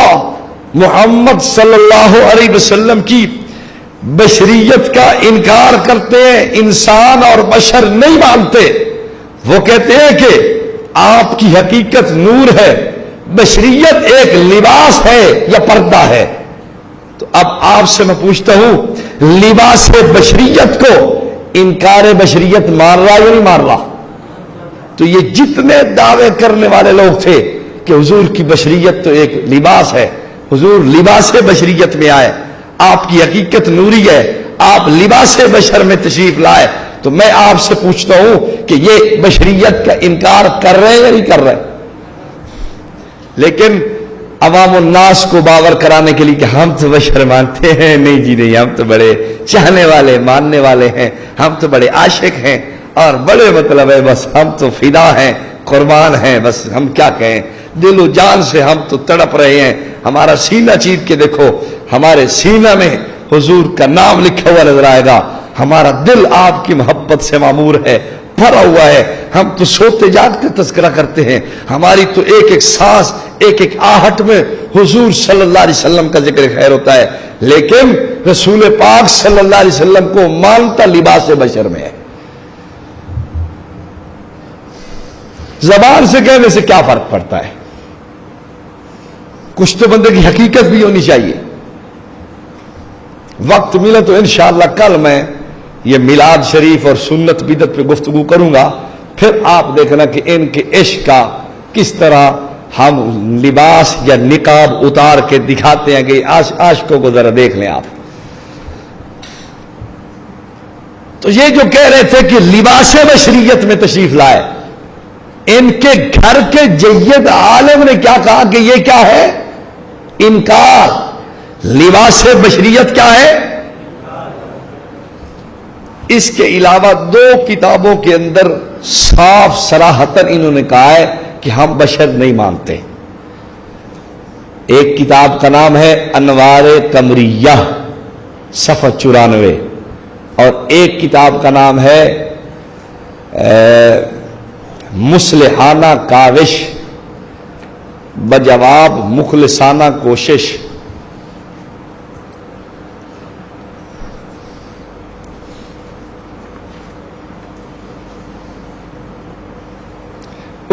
محمد صلی اللہ علیہ وسلم کی بشریت کا انکار کرتے ہیں، انسان اور بشر نہیں مانتے. وہ کہتے ہیں کہ آپ کی حقیقت نور ہے، بشریت ایک لباس ہے یا پردہ ہے. تو اب آپ سے میں پوچھتا ہوں، لباس بشریت کو انکار بشریت مان رہا یا نہیں مان رہا؟ تو یہ جتنے دعوے کرنے والے لوگ تھے کہ حضور کی بشریت تو ایک لباس ہے، حضور لباس بشریت میں آئے، آپ کی حقیقت نوری ہے، آپ لباس بشر میں تشریف لائے، تو میں آپ سے پوچھتا ہوں کہ یہ بشریت کا انکار کر رہے ہیں یا نہیں کر رہے؟ لیکن عوام الناس کو باور کرانے کے لیے کہ ہم تو بشر مانتے ہیں، نہیں جی نہیں، ہم تو بڑے چاہنے والے ماننے والے ہیں، ہم تو بڑے عاشق ہیں اور بڑے مطلب ہے، بس ہم تو فدا ہیں، قربان ہیں، بس ہم کیا کہیں، دل و جان سے ہم تو تڑپ رہے ہیں. ہمارا سینہ چیر کے دیکھو، ہمارے سینہ میں حضور کا نام لکھا ہوا نظر آئے گا، ہمارا دل آپ کی محبت سے معمور ہے، بھرا ہوا ہے. ہم تو سوتے جاگتے تذکرہ کرتے ہیں، ہماری تو ایک ایک سانس ایک ایک آہٹ میں حضور صلی اللہ علیہ وسلم کا ذکر خیر ہوتا ہے. لیکن رسول پاک صلی اللہ علیہ وسلم کو مانتا لباس بشر میں ہے. زبان سے کہنے سے کیا فرق پڑتا ہے؟ کچھ تو بندے کی حقیقت بھی ہونی چاہیے. وقت ملا تو انشاءاللہ کل میں یہ میلاد شریف اور سنت بدعت پہ گفتگو کروں گا، پھر آپ دیکھنا کہ ان کے عشق کا کس طرح ہم لباس یا نقاب اتار کے دکھاتے ہیں کہ عاشقوں کو ذرا دیکھ لیں آپ. تو یہ جو کہہ رہے تھے کہ لباس بشریت میں تشریف لائے، ان کے گھر کے جید عالم نے کیا کہا کہ یہ کیا ہے؟ انکار. لباس بشریت کیا ہے؟ اس کے علاوہ دو کتابوں کے اندر صاف صراحتاً انہوں نے کہا ہے کہ ہم بشر نہیں مانتے. ایک کتاب کا نام ہے انوار قمریہ صفحہ 94، اور ایک کتاب کا نام ہے مصلحانہ کاوش بجواب مخلصانہ کوشش.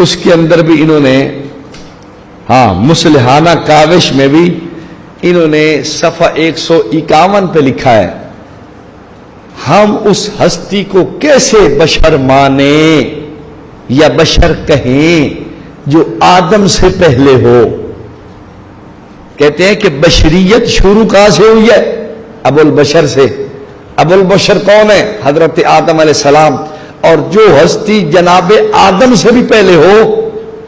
اس کے اندر بھی انہوں نے مصلحانہ کاوش میں بھی انہوں نے صفحہ 151 پہ لکھا ہے، ہم اس ہستی کو کیسے بشر مانیں یا بشر کہیں جو آدم سے پہلے ہو. کہتے ہیں کہ بشریت شروع کہاں سے ہوئی ہے؟ ابو البشر سے. ابو البشر کون ہے؟ حضرت آدم علیہ السلام. اور جو ہستی جناب آدم سے بھی پہلے ہو،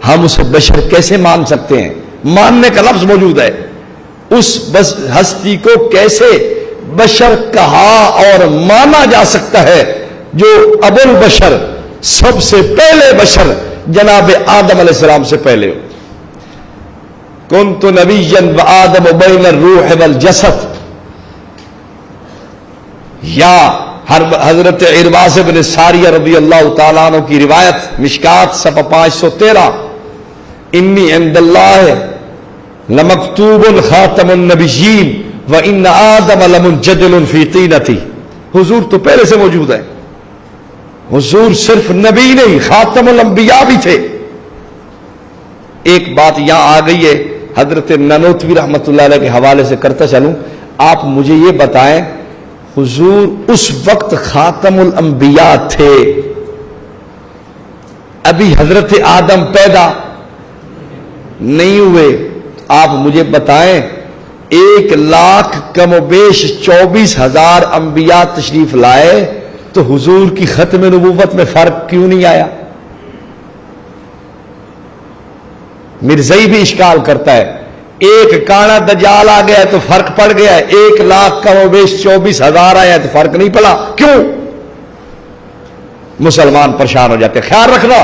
ہم اسے بشر کیسے مان سکتے ہیں؟ ماننے کا لفظ موجود ہے. اس بس ہستی کو کیسے بشر کہا اور مانا جا سکتا ہے جو ابو البشر، سب سے پہلے بشر جناب آدم علیہ السلام سے پہلے ہو. کنت نبیا وآدم بین الروح والجسد. یا حضرت عرباض بن ساریہ رضی اللہ تعالیٰ عنہ کی روایت، مشکات صفحہ 513، انی عند اللہ لمکتوب خاتم النبیین وان آدم لمنجدل فی طینتی. حضور تو پہلے سے موجود ہے، حضور صرف نبی نہیں خاتم الانبیاء بھی تھے. ایک بات یہاں آ گئی ہے، حضرت نانوتوی رحمت اللہ علیہ کے حوالے سے کرتا چلوں. آپ مجھے یہ بتائیں، حضور اس وقت خاتم الانبیاء تھے، ابھی حضرت آدم پیدا نہیں ہوئے. آپ مجھے بتائیں 1,00,000 کم و بیش 24,000 انبیاء تشریف لائے تو حضور کی ختم نبوت میں فرق کیوں نہیں آیا؟ مرزائی بھی اشکال کرتا ہے ایک کانا دجال آ گیا تو فرق پڑ گیا، 1 لاکھ کا وہ بیش 24,000 آیا تو فرق نہیں پڑا. کیوں؟ مسلمان پریشان ہو جاتے. خیال رکھنا.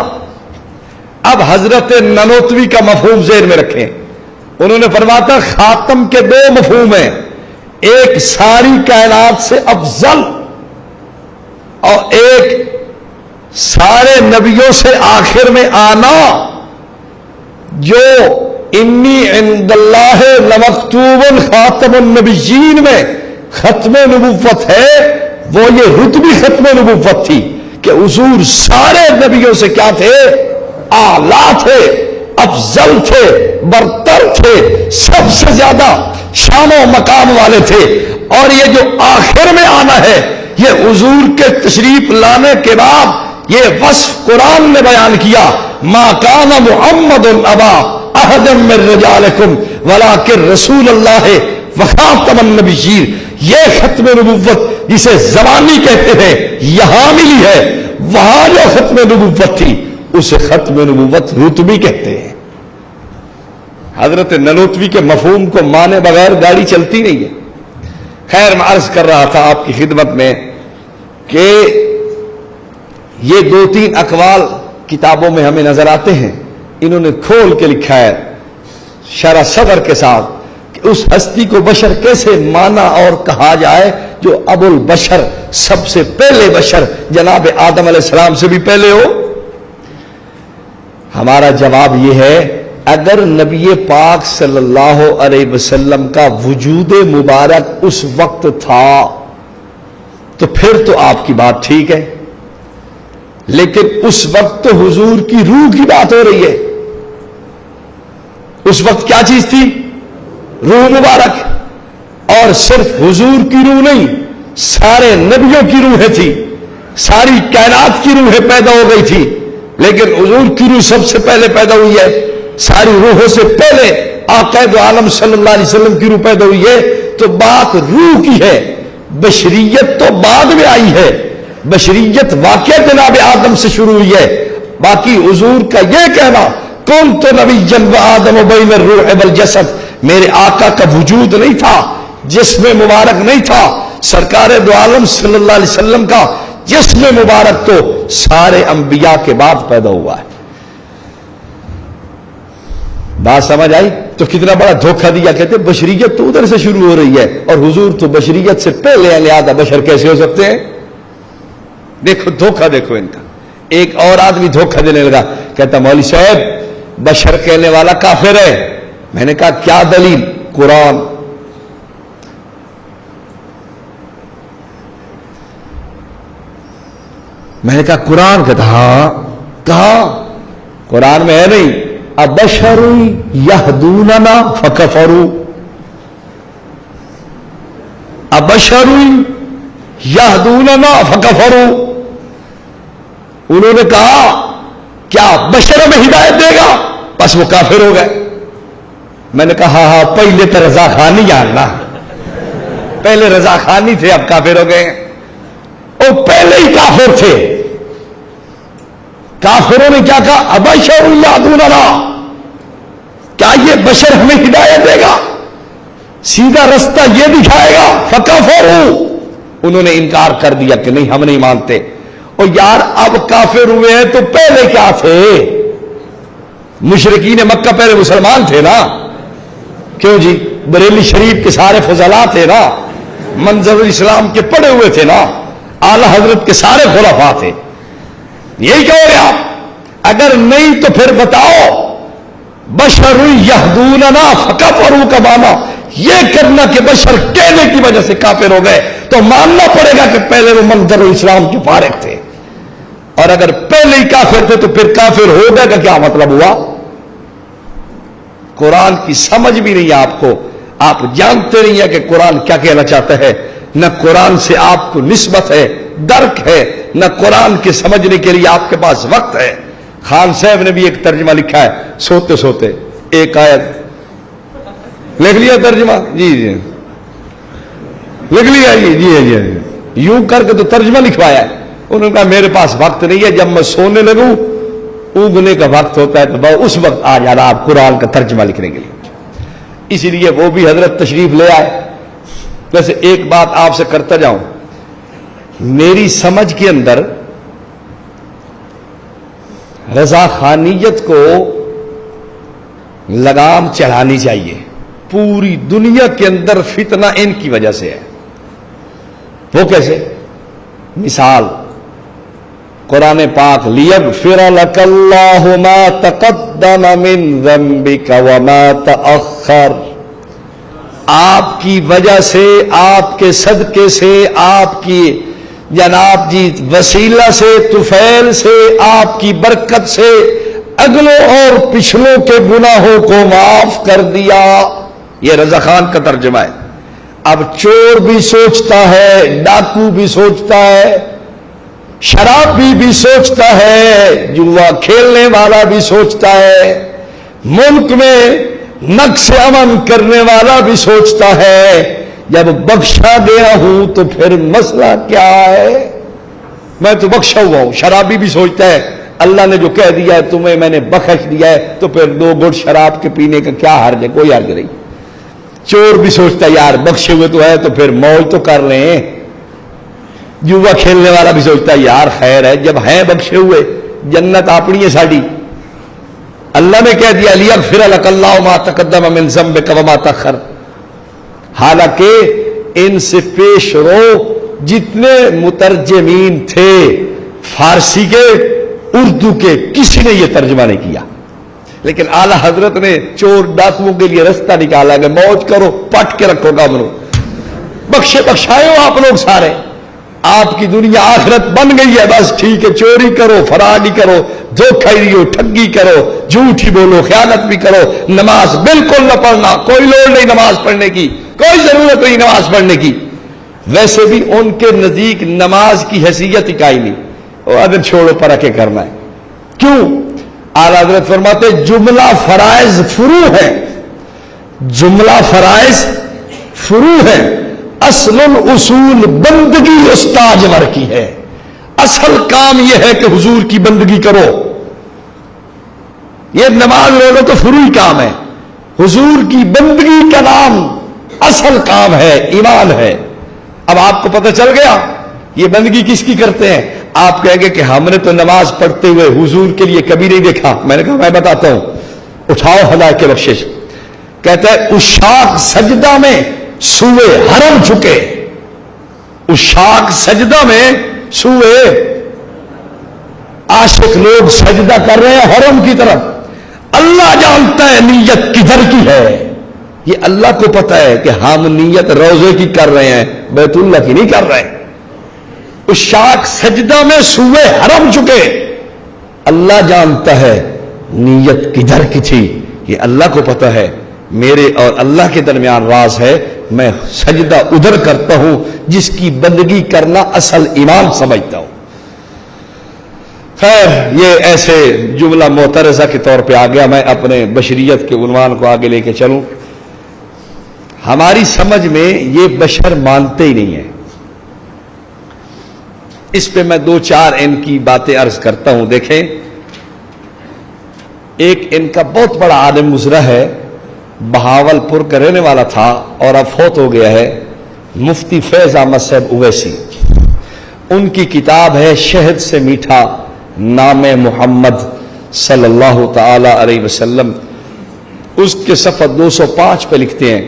اب حضرت ننوتوی کا مفہوم ذہن میں رکھیں. انہوں نے فرمایا تھا خاتم کے 2 مفہوم ہیں، ایک ساری کائنات سے افضل اور ایک سارے نبیوں سے آخر میں آنا. جو انی عند اللہ لمکتوب خاتم النبیین میں ختم نبوت ہے، وہ یہ رتبی ختم نبوت تھی کہ حضور سارے نبیوں سے کیا تھے؟ اعلیٰ تھے، افضل تھے، برتر تھے، سب سے زیادہ شان و مقام والے تھے. اور یہ جو آخر میں آنا ہے، یہ حضور کے تشریف لانے کے بعد یہ وصف قرآن نے بیان کیا. ما کان محمد ابا احد من رجالکم ولکن رسول اللہ وخاتم النبیین. یہ ختم نبوت جسے زمانی کہتے ہیں یہاں ملی ہے، وہاں جو ختم نبوت تھی اسے ختم نبوت رتبی کہتے ہیں. حضرت ننوتوی کے مفہوم کو مانے بغیر گاڑی چلتی نہیں ہے. خیر میں عرض کر رہا تھا آپ کی خدمت میں کہ یہ 2-3 اقوال کتابوں میں ہمیں نظر آتے ہیں. انہوں نے کھول کے لکھا ہے شرح صدر کے ساتھ کہ اس ہستی کو بشر کیسے مانا اور کہا جائے جو ابو البشر، سب سے پہلے بشر، جناب آدم علیہ السلام سے بھی پہلے ہو. ہمارا جواب یہ ہے اگر نبی پاک صلی اللہ علیہ وسلم کا وجود مبارک اس وقت تھا تو پھر تو آپ کی بات ٹھیک ہے، لیکن اس وقت تو حضور کی روح کی بات ہو رہی ہے. اس وقت کیا چیز تھی؟ روح مبارک. اور صرف حضور کی روح نہیں، سارے نبیوں کی روحیں تھی، ساری کائنات کی روحیں پیدا ہو گئی تھی، لیکن حضور کی روح سب سے پہلے پیدا ہوئی ہے. ساری روحوں سے پہلے آقا دو عالم صلی اللہ علیہ وسلم کی روح پیدا ہوئی ہے. تو بات روح کی ہے، بشریت تو بعد میں آئی ہے. بشریت واقع جناب آدم سے شروع ہوئی ہے. باقی حضور کا یہ کہنا کون تو نبی جنب آدم و بین الروح والجسد، میرے آقا کا وجود نہیں تھا، جسم مبارک نہیں تھا. سرکار دو عالم صلی اللہ علیہ وسلم کا جسم مبارک تو سارے انبیاء کے بعد پیدا ہوا ہے. بات سمجھ آئی؟ تو کتنا بڑا دھوکہ دیا. کہتے بشریت تو ادھر سے شروع ہو رہی ہے اور حضور تو بشریت سے پہلے ہیں، لہذا بشر کیسے ہو سکتے ہیں؟ دیکھو دھوکہ، دیکھو ان کا. ایک اور آدمی دھوکہ دینے لگا، کہتا مولوی صاحب بشر کہنے والا کافر ہے. میں نے کہا کیا دلیل؟ قرآن. میں نے کہا قرآن؟ کہتا ہاں. کہاں؟ قرآن میں ہے نہیں. ابشر یہدوننا فکفروا، ابشر یہدوننا فکفروا. انہوں نے کہا کیا بشر میں ہدایت دے گا؟ بس وہ کافر ہو گئے. میں نے کہا ہاں پہلے تو رضا خانی جاننا، پہلے رضا خانی تھے اب کافر ہو گئے. وہ پہلے ہی کافر تھے. کافروں نے کیا کہا؟ ابشر یہدوننا، کیا یہ بشر ہمیں ہدایت دے گا، سیدھا رستہ یہ دکھائے گا؟ فکفروا، انہوں نے انکار کر دیا کہ نہیں ہم نہیں مانتے. اور یار اب کافر ہوئے ہیں تو پہلے کیا تھے؟ مشرکین مکہ پہلے مسلمان تھے نا. کیوں جی؟ بریلی شریف کے سارے فضلاء تھے نا، منظر الاسلام کے پڑے ہوئے تھے نا، اعلی حضرت کے سارے خلفاء تھے. یہی کہو گے آپ؟ اگر نہیں تو پھر بتاؤ بشر یہدوننا فکفروا کا معنی یہ کرنا کہ بشر کہنے کی وجہ سے کافر ہو گئے، تو ماننا پڑے گا کہ پہلے وہ منظر الاسلام کے فارغ تھے. اور اگر پہلے ہی کافر تھے تو پھر کافر ہو گئے کا کیا مطلب ہوا؟ قرآن کی سمجھ بھی نہیں ہے آپ کو، آپ جانتے نہیں ہیں کہ قرآن کیا کہنا چاہتا ہے. نہ قرآن سے آپ کو نسبت ہے، درک ہے، نہ قرآن کے سمجھنے کے لیے آپ کے پاس وقت ہے. خان صاحب نے بھی ایک ترجمہ لکھا ہے، سوتے سوتے ایک آیت لکھ لیا ترجمہ. جی جی لکھ لیا. جی یوں کر کے تو ترجمہ لکھوایا ہے. انہوں نے کہا میرے پاس وقت نہیں ہے، جب میں سونے لگوں اونگنے کا وقت ہوتا ہے تو اس وقت آ جانا آپ قرآن کا ترجمہ لکھنے کے لیے. اسی لیے وہ بھی حضرت تشریف لے آئے. ویسے ایک بات آپ سے کرتا جاؤں، میری سمجھ کے اندر رضا خانیت کو لگام چڑھانی چاہیے. پوری دنیا کے اندر فتنہ ان کی وجہ سے ہے. وہ کیسے؟ مثال قرآن پاک لیغفر لک اللہ ما تقدم من ذنبک وما تأخر، آپ کی وجہ سے، آپ کے صدقے سے، آپ کی جناب جی وسیلہ سے، طفیل سے، آپ کی برکت سے اگلوں اور پچھلوں کے گناہوں کو معاف کر دیا. یہ رضا خان کا ترجمہ ہے. اب چور بھی سوچتا ہے، ڈاکو بھی سوچتا ہے، شرابی بھی سوچتا ہے، جوا کھیلنے والا بھی سوچتا ہے، ملک میں نقص امن کرنے والا بھی سوچتا ہے جب بخشا گیا ہوں تو پھر مسئلہ کیا ہے؟ میں تو بخشا ہوا ہوں. شرابی بھی سوچتا ہے اللہ نے جو کہہ دیا ہے تمہیں میں نے بخش دیا ہے تو پھر 2 گھٹ شراب کے پینے کا کیا حرج ہے؟ کوئی حرج نہیں. چور بھی سوچتا ہے یار بخشے ہوئے تو ہے تو پھر موج تو کر لیں. جوا کھیلنے والا بھی سوچتا ہے یار خیر ہے جب ہیں بخشے ہوئے، جنت اپنی ہے ساڈی. اللہ نے کہہ دیا لیغفر لک اللہ ما تقدم من ذنبک وما تأخر. حالانکہ ان سے پیش رو جتنے مترجمین تھے فارسی کے، اردو کے، کسی نے یہ ترجمہ نہیں کیا. لیکن اعلی حضرت نے چور ڈاکوؤں کے لیے رستہ نکالا کہ موج کرو، پٹ کے رکھو گامنو، بخشے بخشائے ہو آپ لوگ سارے، آپ کی دنیا آخرت بن گئی ہے، بس ٹھیک ہے چوری کرو، فراری کرو، دھوکہ دیو، ٹھگی کرو، جھوٹ ہی بولو، خیانت بھی کرو، نماز بالکل نہ پڑھنا، کوئی لوڑ نہیں نماز پڑھنے کی، کوئی ضرورت نہیں نماز پڑھنے کی. ویسے بھی ان کے نزدیک نماز کی حیثیت اکائی نہیں، وہ اگر چھوڑو پرا کے کرنا ہے. کیوں؟ اعلیٰ حضرت فرماتے جملہ فرائض فروع ہے، جملہ فرائض فروع ہے، اصل الاصول بندگی استاجور کی ہے. اصل کام یہ ہے کہ حضور کی بندگی کرو. یہ نماز روزہ تو فروعی کام ہے، حضور کی بندگی کا نام اصل کام ہے، ایمان ہے. اب آپ کو پتہ چل گیا یہ بندگی کس کی کرتے ہیں. آپ کہیں گے کہ ہم نے تو نماز پڑھتے ہوئے حضور کے لیے کبھی نہیں دیکھا. میں نے کہا میں بتاتا ہوں، اٹھاؤ ہدایت کے بخشش. کہتا ہے اشاق سجدہ میں سوئے حرم چکے، اشاق سجدہ میں سوئے، عاشق لوگ سجدہ کر رہے ہیں حرم کی طرف. اللہ جانتا ہے نیت کدھر کی ہے. یہ اللہ کو پتا ہے کہ ہم نیت روزے کی کر رہے ہیں، بیت اللہ کی نہیں کر رہے. اشاق سجدہ میں سوئے حرم چکے، اللہ جانتا ہے نیت کدھر کی تھی. یہ اللہ کو پتا ہے، میرے اور اللہ کے درمیان راز ہے. میں سجدہ ادھر کرتا ہوں جس کی بندگی کرنا اصل ایمان سمجھتا ہوں. خیر یہ ایسے جملہ معترضہ کے طور پہ آ گیا. میں اپنے بشریت کے عنوان کو آگے لے کے چلوں. ہماری سمجھ میں یہ بشر مانتے ہی نہیں ہیں. اس پہ میں 2-4 ان کی باتیں عرض کرتا ہوں. دیکھیں، ایک ان کا بہت بڑا عالم گزرا ہے، بہاول پور کا رہنے والا تھا اور اب فوت ہو گیا ہے، مفتی فیض احمد صاحب اویسی. ان کی کتاب ہے شہد سے میٹھا نام محمد صلی اللہ تعالی علیہ وسلم. اس کے صفحہ 205 پہ لکھتے ہیں،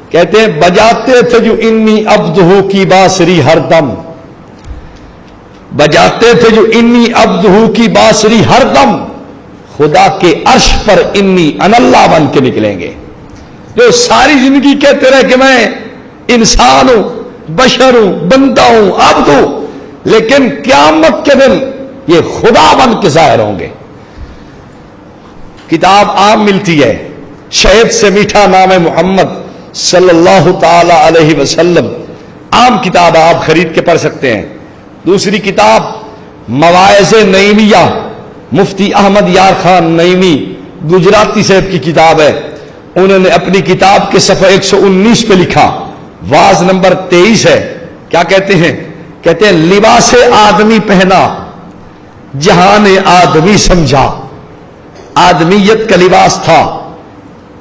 کہتے ہیں بجاتے تھے جو انی عبدہ کی باسری ہر دم، بجاتے تھے جو انی عبدہ کی باسری ہر دم، خدا کے عرش پر انی اللہ بن کے نکلیں گے. جو ساری زندگی کہتے رہے کہ میں انسان ہوں، بشر ہوں، بندہ ہوں، عبد ہوں، لیکن قیامت کے دن یہ خدا بن کے ظاہر ہوں گے. کتاب عام ملتی ہے، شہد سے میٹھا نام محمد صلی اللہ تعالی علیہ وسلم، عام کتاب آپ خرید کے پڑھ سکتے ہیں. دوسری کتاب مواعظ نعیمیہ، مفتی احمد یار خان نعیمی گجراتی صاحب کی کتاب ہے. انہوں نے اپنی کتاب کے صفحہ 119 پہ لکھا، واز نمبر 23 ہے. کیا کہتے ہیں؟ کہتے ہیں لباس آدمی پہنا جہان آدمی سمجھا. آدمیت کا لباس تھا،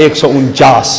149।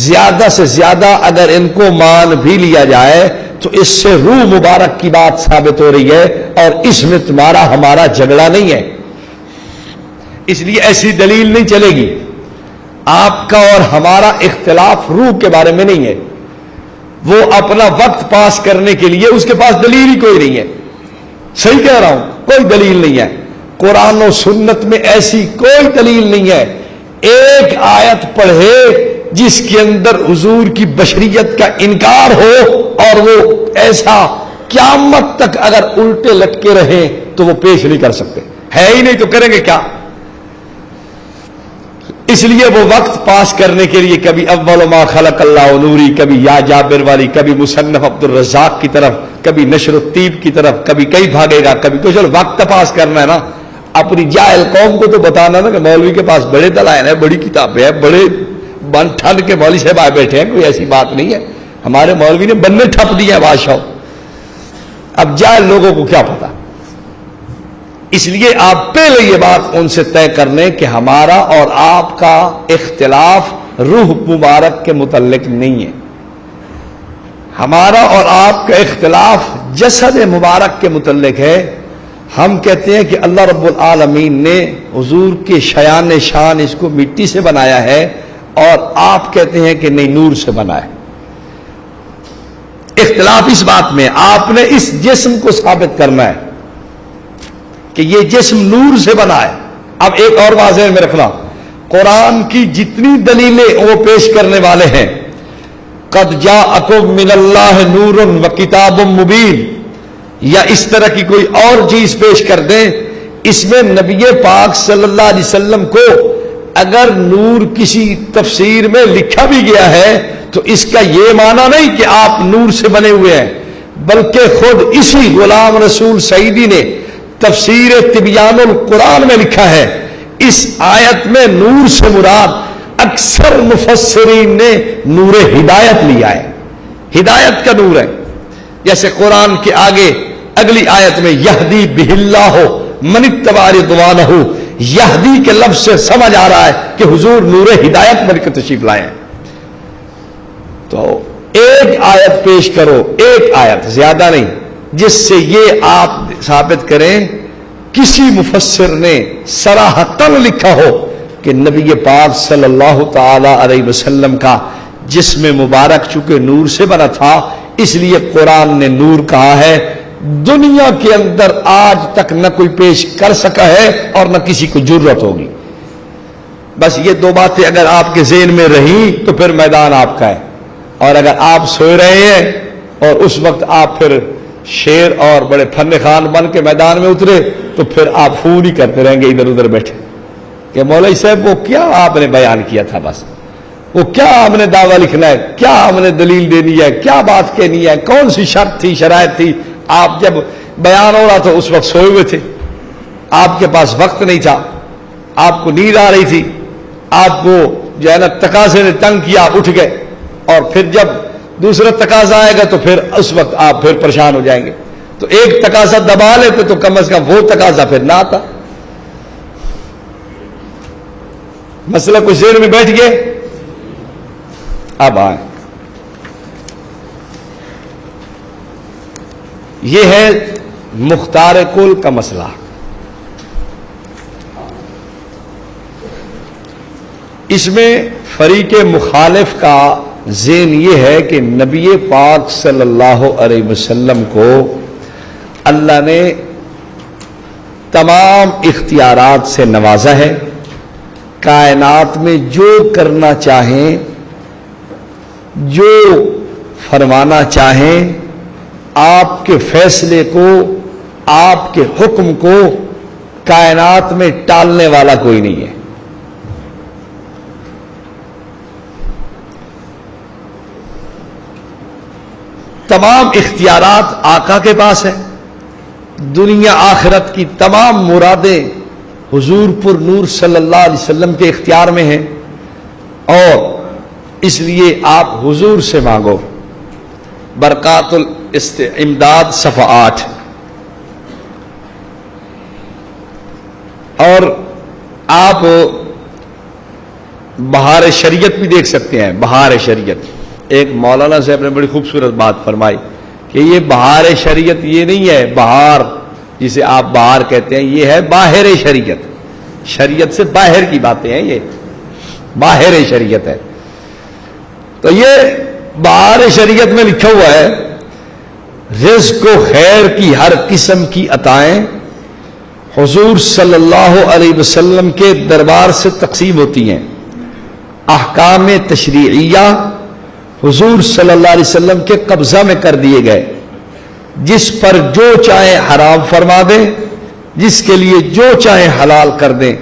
زیادہ سے زیادہ اگر ان کو مان بھی لیا جائے تو اس سے روح مبارک کی بات ثابت ہو رہی ہے، اور اس میں تمہارا ہمارا جھگڑا نہیں ہے، اس لیے ایسی دلیل نہیں چلے گی۔ آپ کا اور ہمارا اختلاف روح کے بارے میں نہیں ہے، وہ اپنا وقت پاس کرنے کے لیے اس کے پاس دلیل ہی کوئی نہیں ہے۔ صحیح کہہ رہا ہوں، کوئی دلیل نہیں ہے، قرآن و سنت میں ایسی کوئی دلیل نہیں ہے۔ ایک آیت پڑھے جس کے اندر حضور کی بشریت کا انکار ہو، اور وہ ایسا قیامت تک اگر الٹے لٹکے رہیں تو وہ پیش نہیں کر سکتے، ہے ہی نہیں تو کریں گے کیا؟ اس لیے وہ وقت پاس کرنے کے لیے کبھی اول ما خلق اللہ نوری، کبھی یا جابر والی، کبھی مصنف عبد الرزاق کی طرف، کبھی نشر الطیب کی طرف، کبھی کہیں بھاگے گا، کبھی کچھ، وقت پاس کرنا ہے نا۔ اپنی جاہل قوم کو تو بتانا نا کہ مولوی کے پاس بڑے دلائل ہیں، بڑی کتابیں ہیں، بڑے بن ٹھن کے مولوی صاحب آئے بیٹھے ہیں، کوئی ایسی بات نہیں ہے، ہمارے مولوی نے بننے ٹھپ دیے ہیں بادشاہ۔ اب جاہل لوگوں کو کیا پتا؟ اس لیے آپ پہلے یہ بات ان سے طے کر لیں کہ ہمارا اور آپ کا اختلاف روح مبارک کے متعلق نہیں ہے، ہمارا اور آپ کا اختلاف جسد مبارک کے متعلق ہے۔ ہم کہتے ہیں کہ اللہ رب العالمین نے حضور کے شیان شان اس کو مٹی سے بنایا ہے، اور آپ کہتے ہیں کہ نہیں، نور سے بنا ہے۔ اختلاف اس بات میں، آپ نے اس جسم کو ثابت کرنا ہے کہ یہ جسم نور سے بنا ہے۔ اب ایک اور واضح میں رکھنا، قرآن کی جتنی دلیلیں وہ پیش کرنے والے ہیں، قد جاءکم من اللہ نور و کتاب مبین، یا اس طرح کی کوئی اور چیز پیش کر دیں، اس میں نبی پاک صلی اللہ علیہ وسلم کو اگر نور کسی تفسیر میں لکھا بھی گیا ہے تو اس کا یہ معنی نہیں کہ آپ نور سے بنے ہوئے ہیں، بلکہ خود اسی غلام رسول سعیدی نے تفسیر تبیان القرآن میں لکھا ہے، اس آیت میں نور سے مراد اکثر مفسرین نے نور ہدایت لیا ہے، ہدایت کا نور ہے۔ جیسے قرآن کے آگے اگلی آیت میں یہدی بہ اللہ من اتبع رضوانہ، یہدی کے لفظ سے سمجھ آ رہا ہے کہ حضور نور ہدایت بن کے تشریف لائے ہیں۔ تو ایک آیت پیش کرو، ایک آیت، زیادہ نہیں، جس سے یہ آپ ثابت کریں کسی مفسر نے صراحتاً لکھا ہو کہ نبی پاک صلی اللہ تعالی علیہ وسلم کا جسم مبارک چونکہ نور سے بنا تھا، اس لیے قرآن نے نور کہا ہے۔ دنیا کے اندر آج تک نہ کوئی پیش کر سکا ہے اور نہ کسی کو جرت ہوگی۔ بس یہ دو باتیں اگر آپ کے ذہن میں رہیں تو پھر میدان آپ کا ہے، اور اگر آپ سوئے رہے ہیں اور اس وقت آپ پھر شیر اور بڑے فن خان بن کے میدان میں اترے تو پھر آپ پھول ہی کرتے رہیں گے ادھر ادھر بیٹھے کہ مولوی صاحب وہ کیا آپ نے بیان کیا تھا، بس وہ کیا ہم نے دعویٰ لکھنا ہے، کیا ہم نے دلیل دینی ہے، کیا بات کہنی ہے، کون سی شرط تھی، شرائط تھی۔ آپ جب بیان ہو رہا تو اس وقت سوئے ہوئے تھے، آپ کے پاس وقت نہیں تھا، آپ کو نیند آ رہی تھی، آپ کو جو ہے نا تقاضے نے تنگ کیا، اٹھ گئے، اور پھر جب دوسرا تقاضا آئے گا تو پھر اس وقت آپ پھر پریشان ہو جائیں گے۔ تو ایک تقاضا دبا لیتے تو کم از کم وہ تقاضا پھر نہ آتا۔ مسئلہ کچھ دیر میں بیٹھ گئے، اب آئیں، یہ ہے مختار کل کا مسئلہ۔ اس میں فریق مخالف کا ذہن یہ ہے کہ نبی پاک صلی اللہ علیہ وسلم کو اللہ نے تمام اختیارات سے نوازا ہے، کائنات میں جو کرنا چاہیں، جو فرمانا چاہیں، آپ کے فیصلے کو، آپ کے حکم کو کائنات میں ٹالنے والا کوئی نہیں ہے۔ تمام اختیارات آقا کے پاس ہیں، دنیا آخرت کی تمام مرادیں حضور پر نور صلی اللہ علیہ وسلم کے اختیار میں ہیں، اور اس لیے آپ حضور سے مانگو۔ برکات الاستعمداد صفحہ 8۔ اور آپ بہار شریعت بھی دیکھ سکتے ہیں. بہار شریعت ایک مولانا صاحب نے بڑی خوبصورت بات فرمائی کہ یہ بہار شریعت یہ نہیں ہے بہار جسے آپ بہار کہتے ہیں, یہ ہے باہر شریعت. شریعت سے باہر کی باتیں ہیں, یہ باہر شریعت ہے. تو یہ بہار شریعت میں لکھا ہوا ہے رزق و خیر کی ہر قسم کی عطائیں حضور صلی اللہ علیہ وسلم کے دربار سے تقسیم ہوتی ہیں. احکام تشریعیہ حضور صلی اللہ علیہ وسلم کے قبضہ میں کر دیے گئے, جس پر جو چاہے حرام فرما دیں, جس کے لیے جو چاہے حلال کر دیں,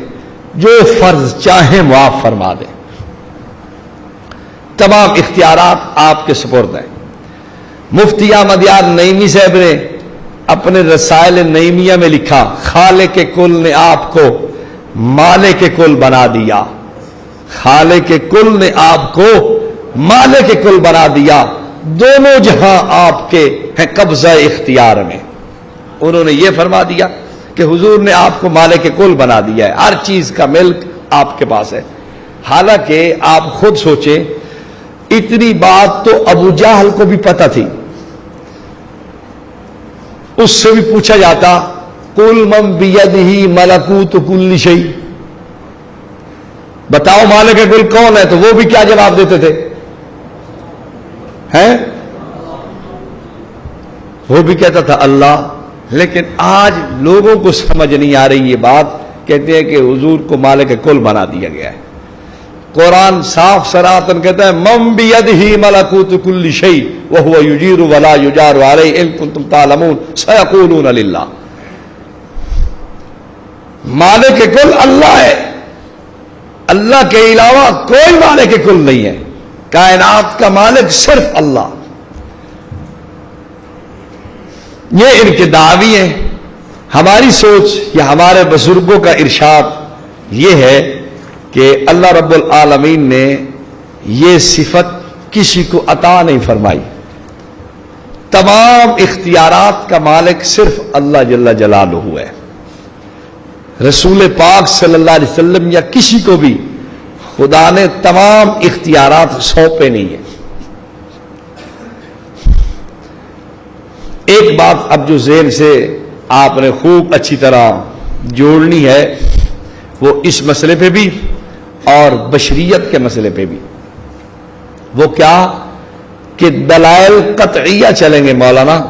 جو فرض چاہے معاف فرما دیں. تمام اختیارات آپ کے سپرد ہیں. مفتی احمد یار نعیمی صاحب نے اپنے رسائل نعیمیہ میں لکھا خالق کل نے آپ کو مالک کل بنا دیا. خالق کل نے آپ کو مالک کل بنا دیا. دونوں جہاں آپ کے ہیں قبضہ اختیار میں. انہوں نے یہ فرما دیا کہ حضور نے آپ کو مالک کل بنا دیا ہے, ہر چیز کا ملک آپ کے پاس ہے. حالانکہ آپ خود سوچیں اتنی بات تو ابو جہل کو بھی پتہ تھی. اس سے بھی پوچھا جاتا کل من بیدہ ملکوت کل شیء, بتاؤ مالک کل کون ہے, تو وہ بھی کیا جواب دیتے تھے ہیں, وہ بھی کہتا تھا اللہ. لیکن آج لوگوں کو سمجھ نہیں آ رہی یہ بات, کہتے ہیں کہ حضور کو مالک کل بنا دیا گیا ہے. قرآن صاف صراحتاً کہتا ہے من بیدہ ملکوت کل شیء وہو یجیر ولا یجار علیہ ان کنتم تعلمون سیقولون للہ. مالک کل اللہ ہے, اللہ کے علاوہ کوئی مالک کل نہیں ہے. کائنات کا مالک صرف اللہ. یہ ان کے دعوی ہیں. ہماری سوچ یا ہمارے بزرگوں کا ارشاد یہ ہے کہ اللہ رب العالمین نے یہ صفت کسی کو عطا نہیں فرمائی. تمام اختیارات کا مالک صرف اللہ جل جلالہ ہے. رسول پاک صلی اللہ علیہ وسلم یا کسی کو بھی خدا نے تمام اختیارات سونپے نہیں ہیں. ایک بات اب جو ذہن سے آپ نے خوب اچھی طرح جوڑنی ہے وہ اس مسئلے پہ بھی اور بشریت کے مسئلے پہ بھی. وہ کیا کہ دلائل قطعیہ چلیں گے مولانا.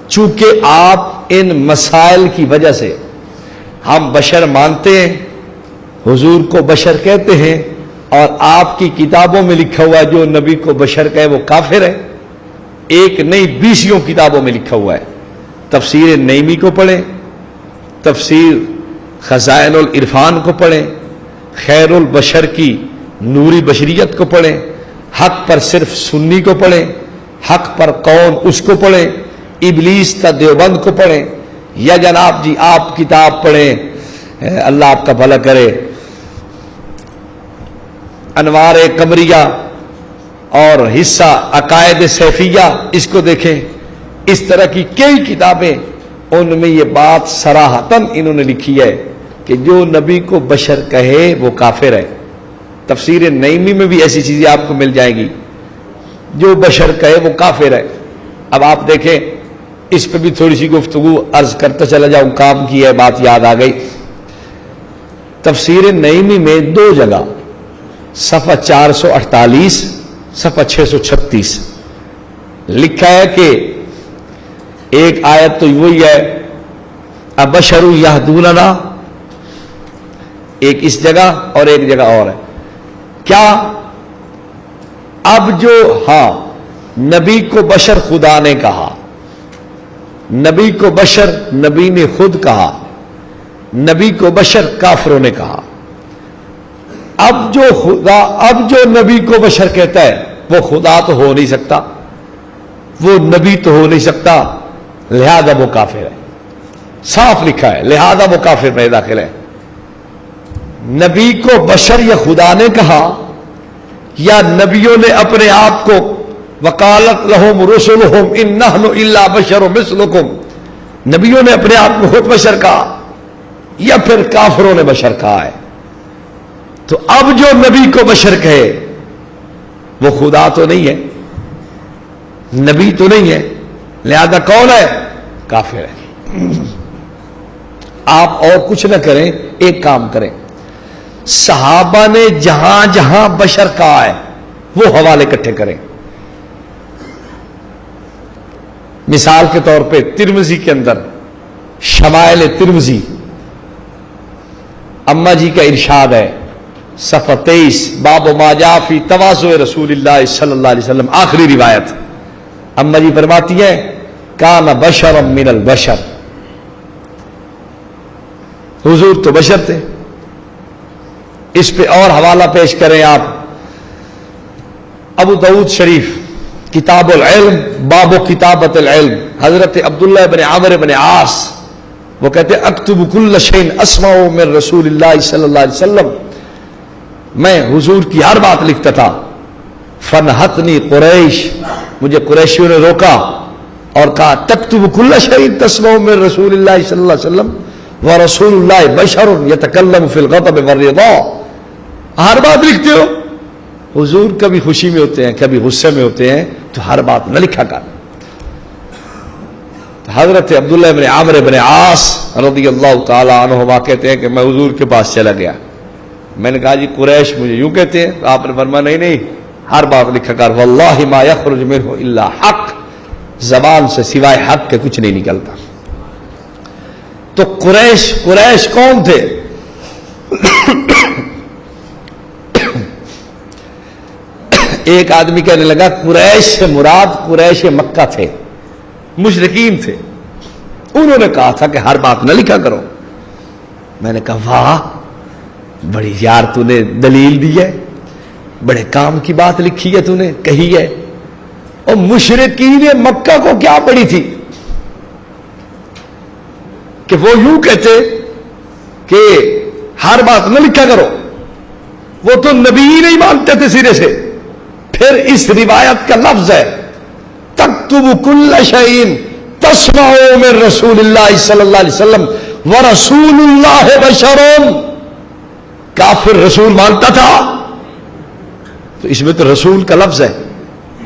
چونکہ آپ ان مسائل کی وجہ سے ہم بشر مانتے ہیں, حضور کو بشر کہتے ہیں, اور آپ کی کتابوں میں لکھا ہوا ہے جو نبی کو بشر کہے وہ کافر ہے. ایک نہیں 20 کتابوں میں لکھا ہوا ہے. تفسیر نعیمی کو پڑھیں, تفسیر خزائن العرفان کو پڑھیں, خیر البشر کی نوری بشریت کو پڑھیں, حق پر صرف سنی کو پڑھیں, حق پر کون اس کو پڑھیں, ابلیس تا دیوبند کو پڑھیں, یا جناب جی آپ کتاب پڑھیں, اللہ آپ کا بھلا کرے, انوار قمریہ اور حصہ عقائد سیفیہ اس کو دیکھیں. اس طرح کی کئی کتابیں, ان میں یہ بات صراحتاً انہوں نے لکھی ہے کہ جو نبی کو بشر کہے وہ کافر ہے. تفسیر نعیمی میں بھی ایسی چیزیں آپ کو مل جائیں گی, جو بشر کہے وہ کافر ہے. اب آپ دیکھیں اس پہ بھی تھوڑی سی گفتگو عرض کرتا چلا جاؤں, کام کی ہے بات یاد آ گئی. تفسیر نعیمی میں 2 جگہ صفحہ 448 صفحہ 636 لکھا ہے کہ ایک آیت تو وہی ہے ابشر یہدوننا, ایک اس جگہ اور ایک جگہ اور ہے. کیا اب جو ہاں نبی کو بشر خدا نے کہا, نبی کو بشر نبی نے خود کہا, نبی کو بشر کافروں نے کہا. اب جو نبی کو بشر کہتا ہے وہ خدا تو ہو نہیں سکتا, وہ نبی تو ہو نہیں سکتا, لہذا وہ کافر ہے. صاف لکھا ہے لہذا وہ کافر میں داخل ہے. نبی کو بشر یا خدا نے کہا یا نبیوں نے اپنے آپ کو وقالت لہم رسلہم ان نحن الا بشر مثلکم, نبیوں نے اپنے آپ کو خود بشر کہا یا پھر کافروں نے بشر کہا ہے. تو اب جو نبی کو بشر کہے وہ خدا تو نہیں ہے، نبی تو نہیں ہے، لہذا کون ہے؟ کافر ہے۔ آپ اور کچھ نہ کریں، ایک کام کریں، صحابہ نے جہاں جہاں بشر کہا ہے وہ حوالے اکٹھے کریں۔ مثال کے طور پہ ترمذی کے اندر شمائل ترمذی، اما جی کا ارشاد ہے صفحہ 23، باب ما جاء فی تواضع رسول اللہ صلی اللہ علیہ وسلم، آخری روایت۔ اما جی فرماتی ہیں کان بشرا من البشر، حضور تو بشر تھے۔ اس پہ اور حوالہ پیش کریں آپ، ابو داؤد شریف کتاب العلم، باب کتابت العلم، حضرت عبداللہ بن عمرو بن عاص وہ کہتے ہیں اکتب کل شیء اسمعه من رسول اللہ صلی اللہ علیہ وسلم، میں حضور کی ہر بات لکھتا تھا۔ فنہتنی قریش، مجھے قریشیوں نے روکا اور کہا تکتب کل شیء تسمعه من رسول اللہ صلی اللہ علیہ وسلم ورسول اللہ بشر یتکلم فی الغضب والرضا، ہر بات لکھتے ہو؟ حضور کبھی خوشی میں ہوتے ہیں، کبھی غصے میں ہوتے ہیں، تو ہر بات نہ لکھا کر۔ حضرت عبداللہ بن عمرو بن عاص رضی اللہ تعالی عنہما کہتے ہیں کہ میں حضور کے پاس چلا گیا، میں نے کہا جی قریش مجھے یوں کہتے ہیں، آپ نے فرمایا نہیں نہیں، ہر بات لکھا کر، واللہ ما یخرج منہ الا حق، زبان سے سوائے حق کے کچھ نہیں نکلتا۔ تو قریش کون تھے؟ ایک آدمی کہنے لگا قریش سے مراد قریش مکہ تھے، مشرکین تھے، انہوں نے کہا تھا کہ ہر بات نہ لکھا کرو۔ میں نے کہا واہ بڑی یار تو نے دلیل دی ہے، بڑے کام کی بات لکھی ہے، تو نے کہی ہے۔ اور مشرکین مکہ کو کیا پڑی تھی کہ وہ یوں کہتے کہ ہر بات نہ لکھا کرو، وہ تو نبی ہی نہیں مانتے تھے سرے سے۔ پھر اس روایت کا لفظ ہے تکتب کل شیء تسمعه من رسول اللہ صلی اللہ علیہ وسلم ورسول اللہ بشر، کافر رسول مانتا تھا، تو اس میں تو رسول کا لفظ ہے،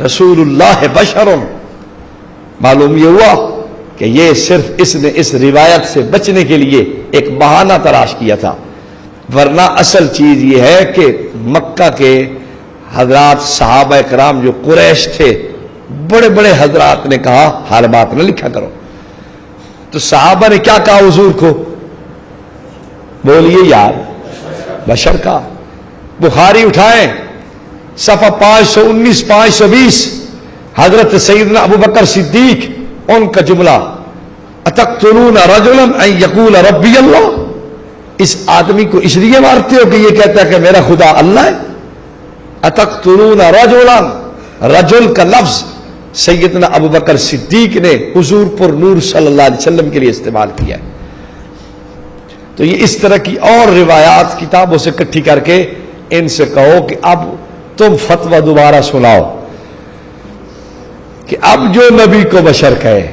رسول اللہ بشر۔ معلوم یہ ہوا کہ یہ صرف اس نے اس روایت سے بچنے کے لیے ایک بہانہ تلاش کیا تھا، ورنہ اصل چیز یہ ہے کہ مکہ کے حضرات صحابہ کرام جو قریش تھے، بڑے بڑے حضرات نے کہا ہر بات نہ لکھا کرو۔ تو صحابہ نے کیا کہا حضور کو؟ بولیے یار، بشر کا۔ بخاری اٹھائیں صفحہ 519 520، حضرت سیدنا ابو بکر صدیق ان کا جملہ اتقتلون رجلا ان یقول ربی اللہ، اس آدمی کو اس لیے مارتے ہو کہ یہ کہتا ہے کہ میرا خدا اللہ ہے؟ اتقتلون رجلا، رجل کا لفظ سیدنا ابو بکر صدیق نے حضور پر نور صلی اللہ علیہ وسلم کے لیے استعمال کیا ہے۔ تو یہ اس طرح کی اور روایات کتابوں سے اکٹھی کر کے ان سے کہو کہ اب تم فتویٰ دوبارہ سناؤ کہ اب جو نبی کو بشر کہے،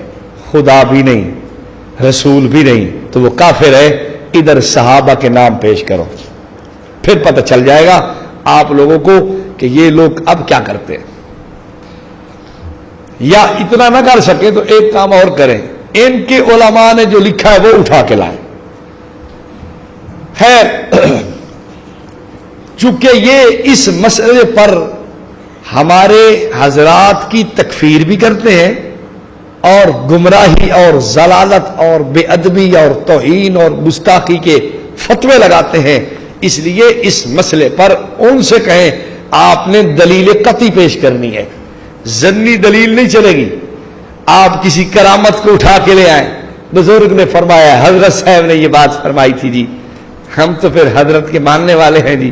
خدا بھی نہیں رسول بھی نہیں، تو وہ کافر ہے، ادھر صحابہ کے نام پیش کرو، پھر پتہ چل جائے گا آپ لوگوں کو کہ یہ لوگ اب کیا کرتے ہیں۔ یا اتنا نہ کر سکے تو ایک کام اور کریں، ان کے علماء نے جو لکھا ہے وہ اٹھا کے لائیں۔ خیر، چونکہ یہ اس مسئلے پر ہمارے حضرات کی تکفیر بھی کرتے ہیں اور گمراہی اور ضلالت اور بے ادبی اور توہین اور گستاخی کے فتوے لگاتے ہیں، اس لیے اس مسئلے پر ان سے کہیں آپ نے دلیل قطعی پیش کرنی ہے، ظنی دلیل نہیں چلے گی۔ آپ کسی کرامت کو اٹھا کے لے آئیں، بزرگ نے فرمایا، حضرت صاحب نے یہ بات فرمائی تھی جی، ہم تو پھر حضرت کے ماننے والے ہیں جی،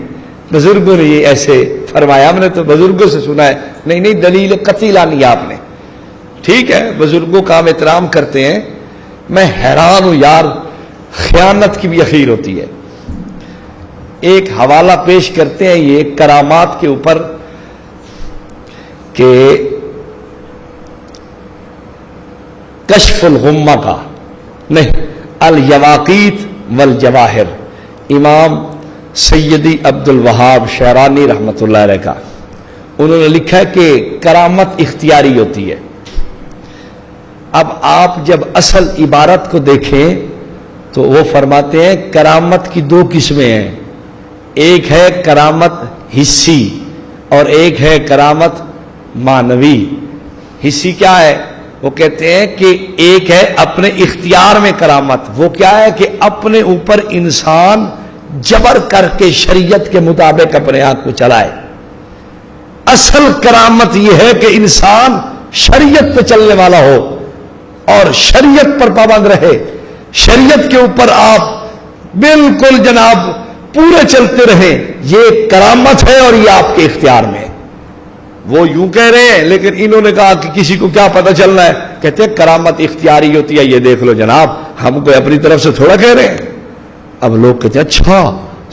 بزرگوں نے یہ ایسے فرمایا، ہم نے تو بزرگوں سے سنا ہے۔ نہیں نہیں، دلیل قطعی لانی آپ نے۔ ٹھیک ہے، بزرگوں کا ہم احترام کرتے ہیں، میں حیران ہوں یار، خیانت کی بھی اخیر ہوتی ہے۔ ایک حوالہ پیش کرتے ہیں یہ کرامات کے اوپر کہ کشف الغمہ کا نہیں، الیواقیت والجواہر، امام سیدی عبد الوہاب شعرانی رحمۃ اللہ علیہ کا، انہوں نے لکھا ہے کہ کرامت اختیاری ہوتی ہے۔ اب آپ جب اصل عبارت کو دیکھیں تو وہ فرماتے ہیں کرامت کی دو قسمیں ہیں، ایک ہے کرامت حسی اور ایک ہے کرامت معنوی۔ حسی کیا ہے؟ وہ کہتے ہیں کہ ایک ہے اپنے اختیار میں کرامت، وہ کیا ہے کہ اپنے اوپر انسان جبر کر کے شریعت کے مطابق اپنے آپ کو چلائے۔ اصل کرامت یہ ہے کہ انسان شریعت پہ چلنے والا ہو اور شریعت پر پابند رہے، شریعت کے اوپر آپ بالکل جناب پورے چلتے رہیں، یہ کرامت ہے اور یہ آپ کے اختیار میں۔ وہ یوں کہہ رہے ہیں لیکن انہوں نے کہا کہ کسی کو کیا پتہ چلنا ہے، کہتے ہیں کرامت اختیاری ہوتی ہے، یہ دیکھ لو جناب، ہم کوئی اپنی طرف سے تھوڑا کہہ رہے ہیں۔ اب لوگ کہتے ہیں اچھا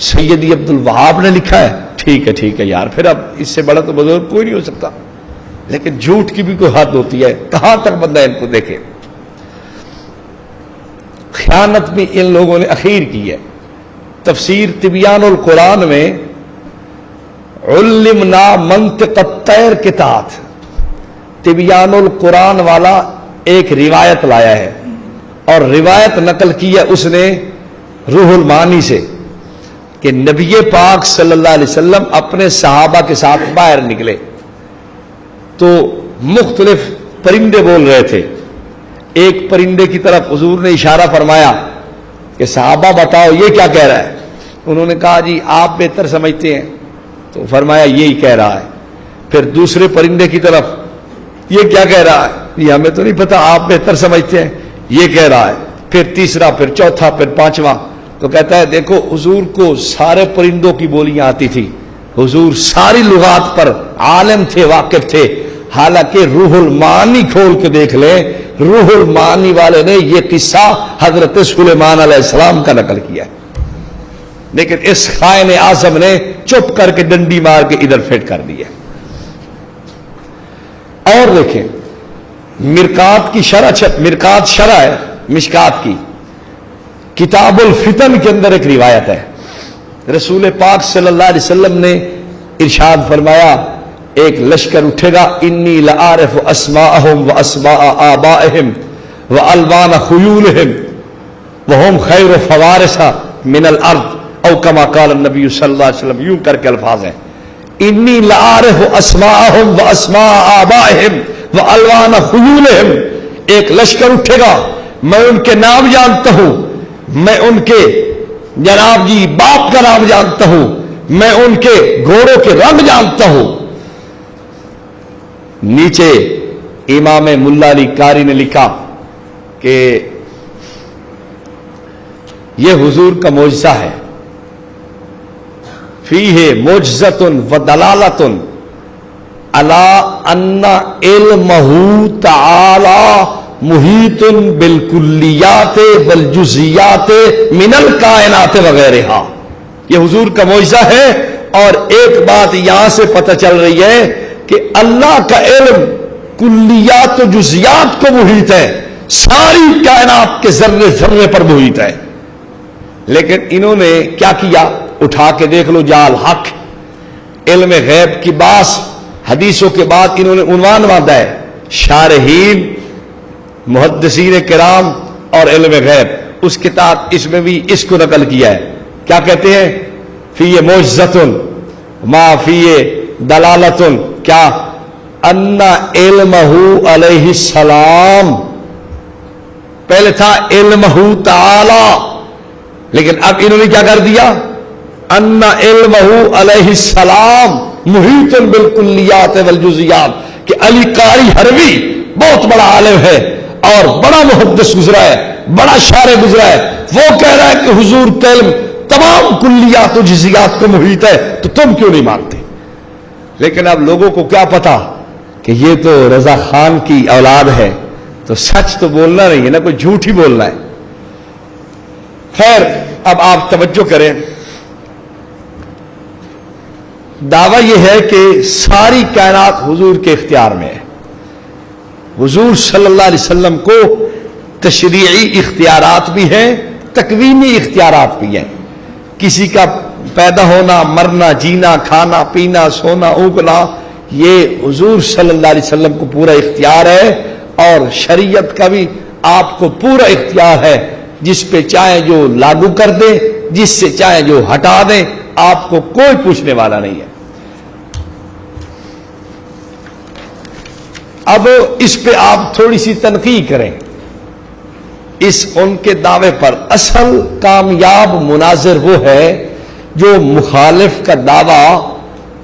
سیدی عبد الوہاب نے لکھا ہے، ٹھیک ہے یار، پھر اب اس سے بڑا تو بزرگ کوئی نہیں ہو سکتا، لیکن جھوٹ کی بھی کوئی حد ہوتی ہے، کہاں تک بندہ ان کو دیکھے۔ خیانت بھی ان لوگوں نے اخیر کی ہے۔ تفسیر تبیان القرآن میں علمنا منطق الطیر کے تحت تبیان القرآن والا ایک روایت لایا ہے، اور روایت نقل کی ہے اس نے روح المعانی سے کہ نبی پاک صلی اللہ علیہ وسلم اپنے صحابہ کے ساتھ باہر نکلے تو مختلف پرندے بول رہے تھے۔ ایک پرندے کی طرف حضور نے اشارہ فرمایا کہ صحابہ بتاؤ یہ کیا کہہ رہا ہے؟ انہوں نے کہا جی آپ بہتر سمجھتے ہیں، تو فرمایا یہی کہہ رہا ہے۔ پھر دوسرے پرندے کی طرف یہ کیا کہہ رہا ہے؟ یہ ہمیں تو نہیں پتا، آپ بہتر سمجھتے ہیں، یہ کہہ رہا ہے۔ پھر تیسرا، پھر چوتھا، پھر پانچواں، تو کہتا ہے دیکھو حضور کو سارے پرندوں کی بولیاں آتی تھی، حضور ساری لغات پر عالم تھے، واقف تھے، حالانکہ روح المعانی کھول کے دیکھ لیں، روح المعانی والے نے یہ قصہ حضرت سلیمان علیہ السلام کا نقل کیا ہے، لیکن اس خائن اعظم نے چپ کر کے ڈنڈی مار کے ادھر فٹ کر دیا۔ اور دیکھیں مرکات کی مرکات شرح ہے مشکات کی، کتاب الفتن کے اندر ایک روایت ہے، رسول پاک صلی اللہ علیہ وسلم نے ارشاد فرمایا ایک لشکر اٹھے گا، انی لعارف اسماءہم و اسماء آبائہم و الوان خیولہم وہم خیر فوارث من الارض او کما قال النبی صلی اللہ علیہ وسلم، یوں کر کے الفاظ ہیں، انی لعارف اسماءہم و اسماء آبائہم و الوان خیولہم، ایک لشکر اٹھے گا، میں ان کے نام جانتا ہوں، میں ان کے جناب جی باپ کا نام جانتا ہوں، میں ان کے گھوڑوں کے رنگ جانتا ہوں۔ نیچے امام ملا علی قاری نے لکھا کہ یہ حضور کا معجزہ ہے، فیہ معجزۃ و دلالۃ علی ان علمہ تعالی محیط بالکلیات والجزیات من الکائنات وغیرہ۔ یہ حضور کا معجزہ ہے، اور ایک بات یہاں سے پتہ چل رہی ہے کہ اللہ کا علم کلیات و جزیات کو محیط ہے، ساری کائنات کے ذرے ذرے پر محیط ہے۔ لیکن انہوں نے کیا کیا؟ اٹھا کے دیکھ لو جال حق، علم غیب کی باس حدیثوں کے بعد انہوں نے عنوان باندھا ہے، شارحین، محدثین کرام اور علم غیب، اس کتاب اس میں بھی اس کو نقل کیا ہے۔ کیا کہتے ہیں؟ فی معجزۃ ما فی دلالۃ، کیا؟ ان علمہ علیہ السلام، پہلے تھا علمہ تعالی، لیکن اب انہوں نے کیا کر دیا؟ ان علمہ علیہ السلام محیط بالکلیات والجزیات، کہ علی قاری حروی بہت بڑا عالم ہے اور بڑا محدث گزرا ہے، بڑا شارح گزرا ہے، وہ کہہ رہا ہے کہ حضور کا علم تمام کلیات و جزیات کو محیط ہے، تو تم کیوں نہیں مانتے؟ لیکن اب لوگوں کو کیا پتا کہ یہ تو رضا خان کی اولاد ہے، تو سچ تو بولنا نہیں ہے نا، کوئی جھوٹ ہی بولنا ہے۔ خیر اب آپ توجہ کریں، دعویٰ یہ ہے کہ ساری کائنات حضور کے اختیار میں ہے۔ حضور صلی اللہ علیہ وسلم کو تشریعی اختیارات بھی ہیں، تکوینی اختیارات بھی ہیں۔ کسی کا پیدا ہونا، مرنا، جینا، کھانا، پینا، سونا، اونگنا، یہ حضور صلی اللہ علیہ وسلم کو پورا اختیار ہے، اور شریعت کا بھی آپ کو پورا اختیار ہے، جس پہ چاہے جو لاگو کر دیں، جس سے چاہے جو ہٹا دیں، آپ کو کوئی پوچھنے والا نہیں ہے۔ اب اس پہ آپ تھوڑی سی تنقید کریں، اس ان کے دعوے پر۔ اصل کامیاب مناظر وہ ہے جو مخالف کا دعویٰ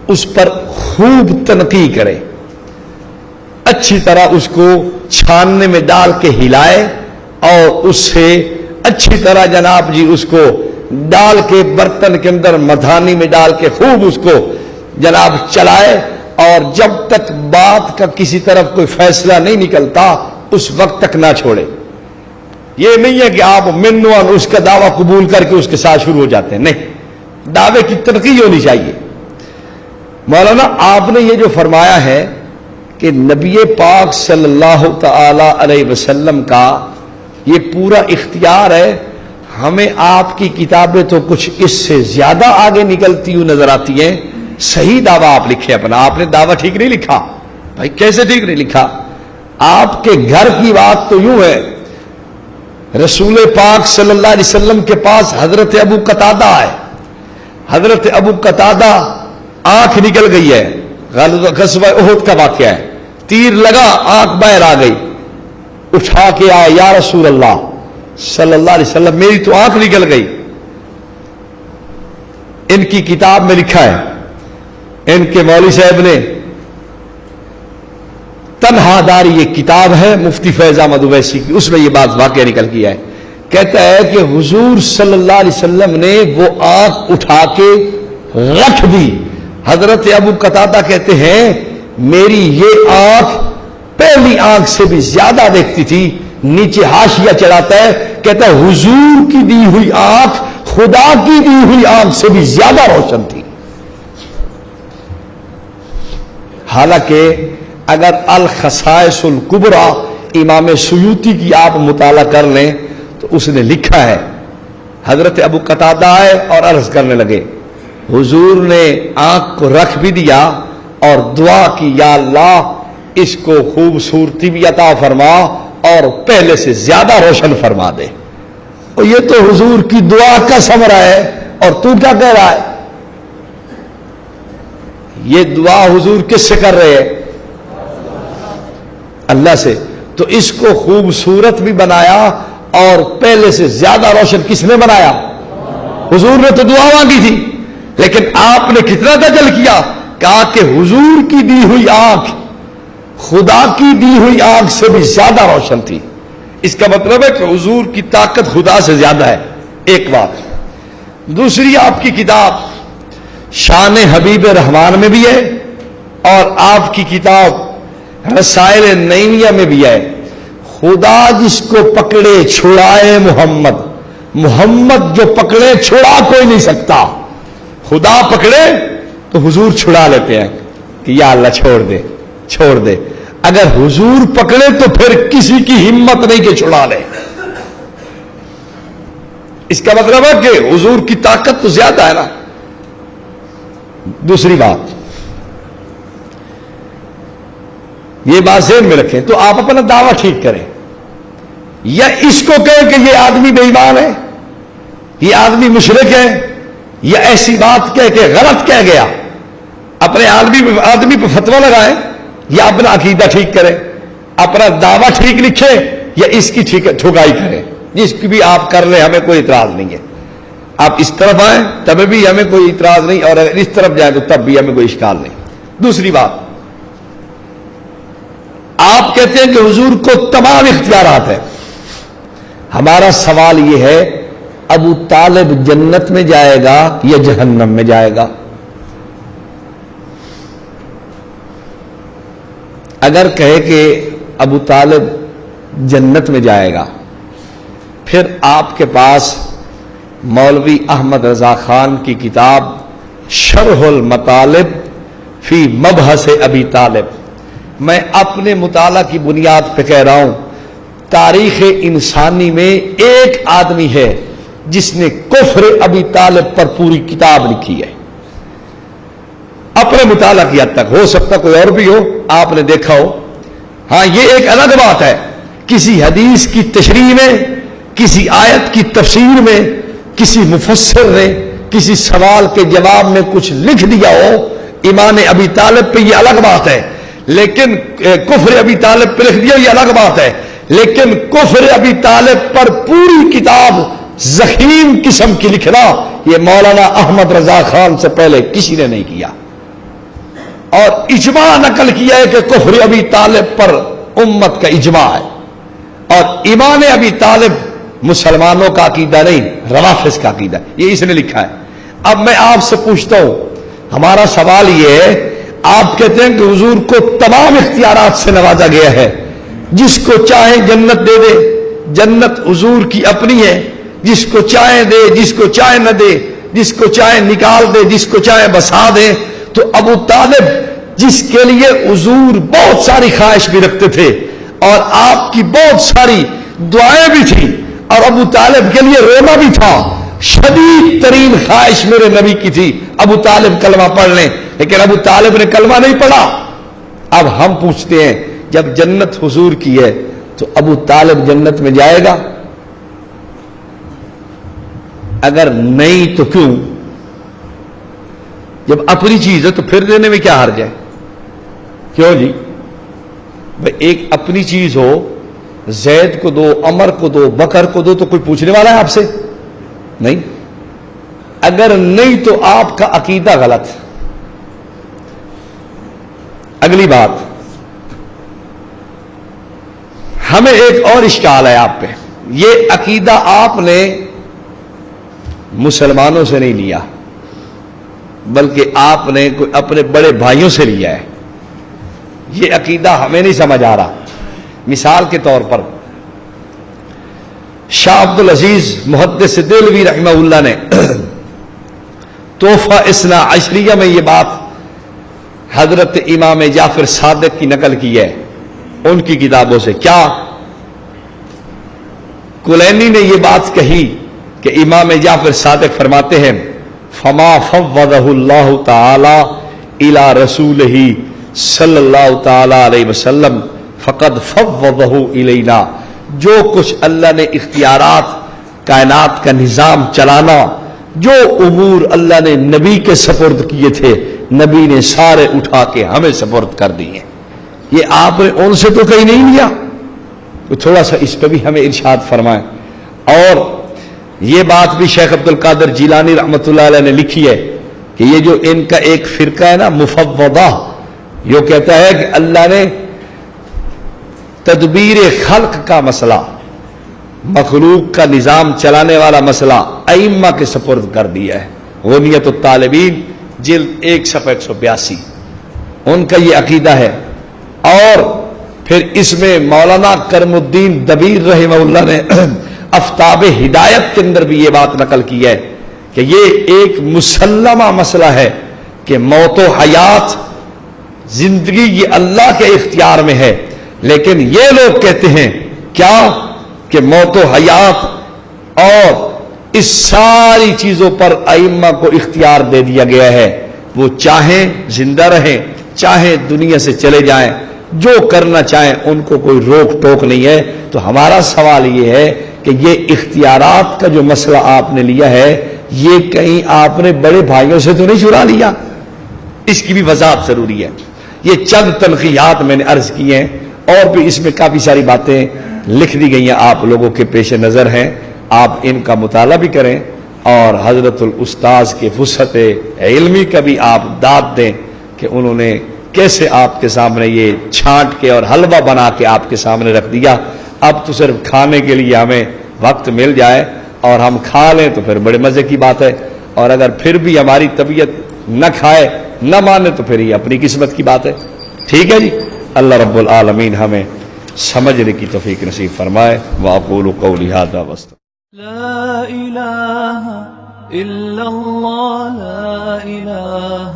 اس پر خوب تنقید کرے، اچھی طرح اس کو چھاننے میں ڈال کے ہلائے، اور اس سے اچھی طرح جناب جی اس کو ڈال کے برتن کے اندر مدھانی میں ڈال کے خوب اس کو جناب چلائے، اور جب تک بات کا کسی طرف کوئی فیصلہ نہیں نکلتا اس وقت تک نہ چھوڑے۔ یہ نہیں ہے کہ آپ منوان اس کا دعویٰ قبول کر کے اس کے ساتھ شروع ہو جاتے ہیں، نہیں، دعوے کی ترقی ہونی چاہیے۔ مولانا آپ نے یہ جو فرمایا ہے کہ نبی پاک صلی اللہ تعالی علیہ وسلم کا یہ پورا اختیار ہے، ہمیں آپ کی کتابیں تو کچھ اس سے زیادہ آگے نکلتی ہوئی نظر آتی ہیں۔ صحیح دعویٰ آپ لکھے اپنا، آپ نے دعویٰ ٹھیک نہیں لکھا۔ بھائی کیسے ٹھیک نہیں لکھا؟ آپ کے گھر کی بات تو یوں ہے، رسول پاک صلی اللہ علیہ وسلم کے پاس حضرت ابو قتادہ ہے، حضرت ابو قتادہ آنکھ نکل گئی ہے، غزوہ احد کا واقعہ ہے، تیر لگا آنکھ باہر آ گئی، اٹھا کے آئے یا رسول اللہ صلی اللہ علیہ وسلم میری تو آنکھ نکل گئی۔ ان کی کتاب میں لکھا ہے، ان کے مولوی صاحب نے تنہا داری یہ کتاب ہے مفتی فیض احمد اویسی کی، اس میں یہ بات واقعہ نکل گیا ہے۔ کہتا ہے کہ حضور صلی اللہ علیہ وسلم نے وہ آنکھ اٹھا کے رکھ دی۔ حضرت ابو قتادہ کہتے ہیں میری یہ آنکھ پہلی آنکھ سے بھی زیادہ دیکھتی تھی، نیچے حاشیہ چڑھاتا ہے، کہتا ہے حضور کی دی ہوئی آنکھ خدا کی دی ہوئی آنکھ سے بھی زیادہ روشن تھی۔ حالانکہ اگر الخصائص الکبریٰ امام سیوطی کی آپ مطالعہ کر لیں تو اس نے لکھا ہے، حضرت ابو قتادہ آئے اور عرض کرنے لگے، حضور نے آنکھ کو رکھ بھی دیا اور دعا کی یا اللہ اس کو خوبصورتی بھی عطا فرما اور پہلے سے زیادہ روشن فرما دے۔ اور یہ تو حضور کی دعا کا ثمرہ ہے، اور تو کیا کہہ رہا ہے؟ یہ دعا حضور کس سے کر رہے ہیں؟ اللہ سے۔ تو اس کو خوبصورت بھی بنایا اور پہلے سے زیادہ روشن کس نے بنایا؟ حضور نے تو دعا مانگی تھی، لیکن آپ نے کتنا تجل کیا، کہا کہ حضور کی دی ہوئی آنکھ خدا کی دی ہوئی آنکھ سے بھی زیادہ روشن تھی۔ اس کا مطلب ہے کہ حضور کی طاقت خدا سے زیادہ ہے، ایک بات۔ دوسری، آپ کی کتاب شان حبیب رحمان میں بھی ہے، اور آپ کی کتاب رسائل نعیمیہ میں بھی ہے، خدا جس کو پکڑے چھڑائے محمد، محمد جو پکڑے چھڑا کوئی نہیں سکتا، خدا پکڑے تو حضور چھڑا لیتے ہیں کہ یا اللہ چھوڑ دے چھوڑ دے، اگر حضور پکڑے تو پھر کسی کی ہمت نہیں کہ چھڑا لے۔ اس کا مطلب ہے کہ حضور کی طاقت تو زیادہ ہے نا۔ دوسری بات، یہ بات ذہن میں رکھیں، تو آپ اپنا دعویٰ ٹھیک کریں، یا اس کو کہیں کہ یہ آدمی بے ایمان ہے، یہ آدمی مشرک ہے، یا ایسی بات کہہ کہ غلط کہہ گیا، اپنے آدمی پہ فتویٰ لگائیں، یا اپنا عقیدہ ٹھیک کریں، اپنا دعویٰ ٹھیک لکھیں، یا اس کی ٹھکائی کریں، جس کی بھی آپ کر لیں ہمیں کوئی اعتراض نہیں ہے۔ آپ اس طرف آئیں تب بھی ہمیں کوئی اعتراض نہیں، اور اگر اس طرف جائیں تو تب بھی ہمیں کوئی اشکال نہیں۔ دوسری بات، آپ کہتے ہیں کہ حضور کو تمام اختیارات ہیں، ہمارا سوال یہ ہے ابو طالب جنت میں جائے گا یا جہنم میں جائے گا؟ اگر کہے کہ ابو طالب جنت میں جائے گا، پھر آپ کے پاس مولوی احمد رضا خان کی کتاب شرح المطالب فی مبحث ابی طالب، میں اپنے مطالعہ کی بنیاد پہ کہہ رہا ہوں، تاریخ انسانی میں ایک آدمی ہے جس نے کفر ابی طالب پر پوری کتاب لکھی ہے اپنے مطالعہ کی حد تک. ہو سکتا کوئی اور بھی ہو, آپ نے دیکھا ہو. ہاں یہ ایک الگ بات ہے, کسی حدیث کی تشریح میں, کسی آیت کی تفسیر میں, کسی مفسر نے کسی سوال کے جواب میں کچھ لکھ دیا ہو ایمان ابی طالب پہ, یہ الگ بات ہے. لیکن کفر ابی طالب پہ لکھ دیا, یہ الگ بات ہے. لیکن کفر ابی طالب پر پوری کتاب ضخیم قسم کی لکھنا, یہ مولانا احمد رضا خان سے پہلے کسی نے نہیں کیا. اور اجماع نقل کیا ہے کہ کفر ابی طالب پر امت کا اجماع ہے. اور ایمان ابی طالب مسلمانوں کا عقیدہ نہیں, روافض کا عقیدہ, یہ اس نے لکھا ہے. اب میں آپ سے پوچھتا ہوں, ہمارا سوال یہ ہے, آپ کہتے ہیں کہ حضور کو تمام اختیارات سے نوازا گیا ہے, جس کو چاہے جنت دے دے, جنت حضور کی اپنی ہے, جس کو چاہے دے, جس کو چاہے نہ دے, جس کو چاہے نکال دے, جس کو چاہے بسا دے. تو ابو طالب جس کے لیے حضور بہت ساری خواہش بھی رکھتے تھے اور آپ کی بہت ساری دعائیں بھی تھیں, اور ابو طالب کے لیے رونا بھی تھا, شدید ترین خواہش میرے نبی کی تھی ابو طالب کلمہ پڑھ لیں, لیکن ابو طالب نے کلمہ نہیں پڑھا. اب ہم پوچھتے ہیں, جب جنت حضور کی ہے تو ابو طالب جنت میں جائے گا؟ اگر نہیں تو کیوں؟ جب اپنی چیز ہے تو پھر دینے میں کیا حرج ہے؟ کیوں جی بھائی, ایک اپنی چیز ہو, زید کو دو, عمر کو دو, بکر کو دو, تو کوئی پوچھنے والا ہے آپ سے؟ نہیں. اگر نہیں تو آپ کا عقیدہ غلط. اگلی بات, ہمیں ایک اور اشکال ہے آپ پہ. یہ عقیدہ آپ نے مسلمانوں سے نہیں لیا, بلکہ آپ نے کوئی اپنے بڑے بھائیوں سے لیا ہے. یہ عقیدہ ہمیں نہیں سمجھ آ رہا. مثال کے طور پر شاہ عبد العزیز محدث دہلوی رحمہ اللہ نے تحفہ اثنا عشریہ میں یہ بات حضرت امام جعفر صادق کی نقل کی ہے ان کی کتابوں سے. کیا کلینی نے یہ بات کہی کہ امام جعفر صادق فرماتے ہیں, فما فوضہ اللہ تعالی الی رسولہ صلی اللہ تعالی علیہ وسلم فقد فوضہ الینا. جو کچھ اللہ نے اختیارات, کائنات کا نظام چلانا, جو امور اللہ نے نبی کے سپرد کیے تھے, نبی نے سارے اٹھا کے ہمیں سپرد کر دیے. یہ آپ نے ان سے تو کہیں نہیں لیا. تو تھوڑا سا اس پہ بھی ہمیں ارشاد فرمائیں. اور یہ بات بھی شیخ عبد القادر جیلانی رحمۃ اللہ علیہ نے لکھی ہے کہ یہ جو ان کا ایک فرقہ ہے نا مفوضہ, یہ کہتا ہے کہ اللہ نے تدبیر خلق کا مسئلہ, مخلوق کا نظام چلانے والا مسئلہ ائمہ کے سپرد کر دیا ہے. غنیت الطالبین جلد 1 صفحہ 182 ان کا یہ عقیدہ ہے. اور پھر اس میں مولانا کرم الدین دبیر رحمہ اللہ نے آفتاب ہدایت کے اندر بھی یہ بات نقل کی ہے کہ یہ ایک مسلمہ مسئلہ ہے کہ موت و حیات, زندگی یہ اللہ کے اختیار میں ہے. لیکن یہ لوگ کہتے ہیں کیا کہ موت و حیات اور اس ساری چیزوں پر ائمہ کو اختیار دے دیا گیا ہے, وہ چاہیں زندہ رہیں, چاہیں دنیا سے چلے جائیں, جو کرنا چاہیں ان کو کوئی روک ٹوک نہیں ہے. تو ہمارا سوال یہ ہے کہ یہ اختیارات کا جو مسئلہ آپ نے لیا ہے, یہ کہیں آپ نے بڑے بھائیوں سے تو نہیں چرا لیا؟ اس کی بھی وضاحت ضروری ہے. یہ چند تنقیحات میں نے عرض کی ہیں, اور بھی اس میں کافی ساری باتیں لکھ دی گئی ہیں, آپ لوگوں کے پیش نظر ہیں. آپ ان کا مطالعہ بھی کریں اور حضرت الاستاذ کے وسعت علمی کا بھی آپ داد دیں کہ انہوں نے کیسے آپ کے سامنے یہ چھانٹ کے اور حلوہ بنا کے آپ کے سامنے رکھ دیا. اب تو صرف کھانے کے لیے ہمیں وقت مل جائے اور ہم کھا لیں تو پھر بڑے مزے کی بات ہے, اور اگر پھر بھی ہماری طبیعت نہ کھائے نہ مانے تو پھر یہ اپنی قسمت کی بات ہے. ٹھیک ہے جی. اللہ رب العالمین ہمیں سمجھنے کی توفیق نصیب فرمائے. وأقول قولي هذا واستغفر. لا إله إلا الله لا إله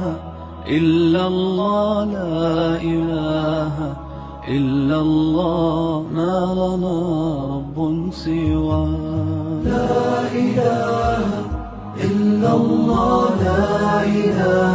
إلا الله لا إله إلا الله ما لنا رب سواه. لا إله إلا الله لا إله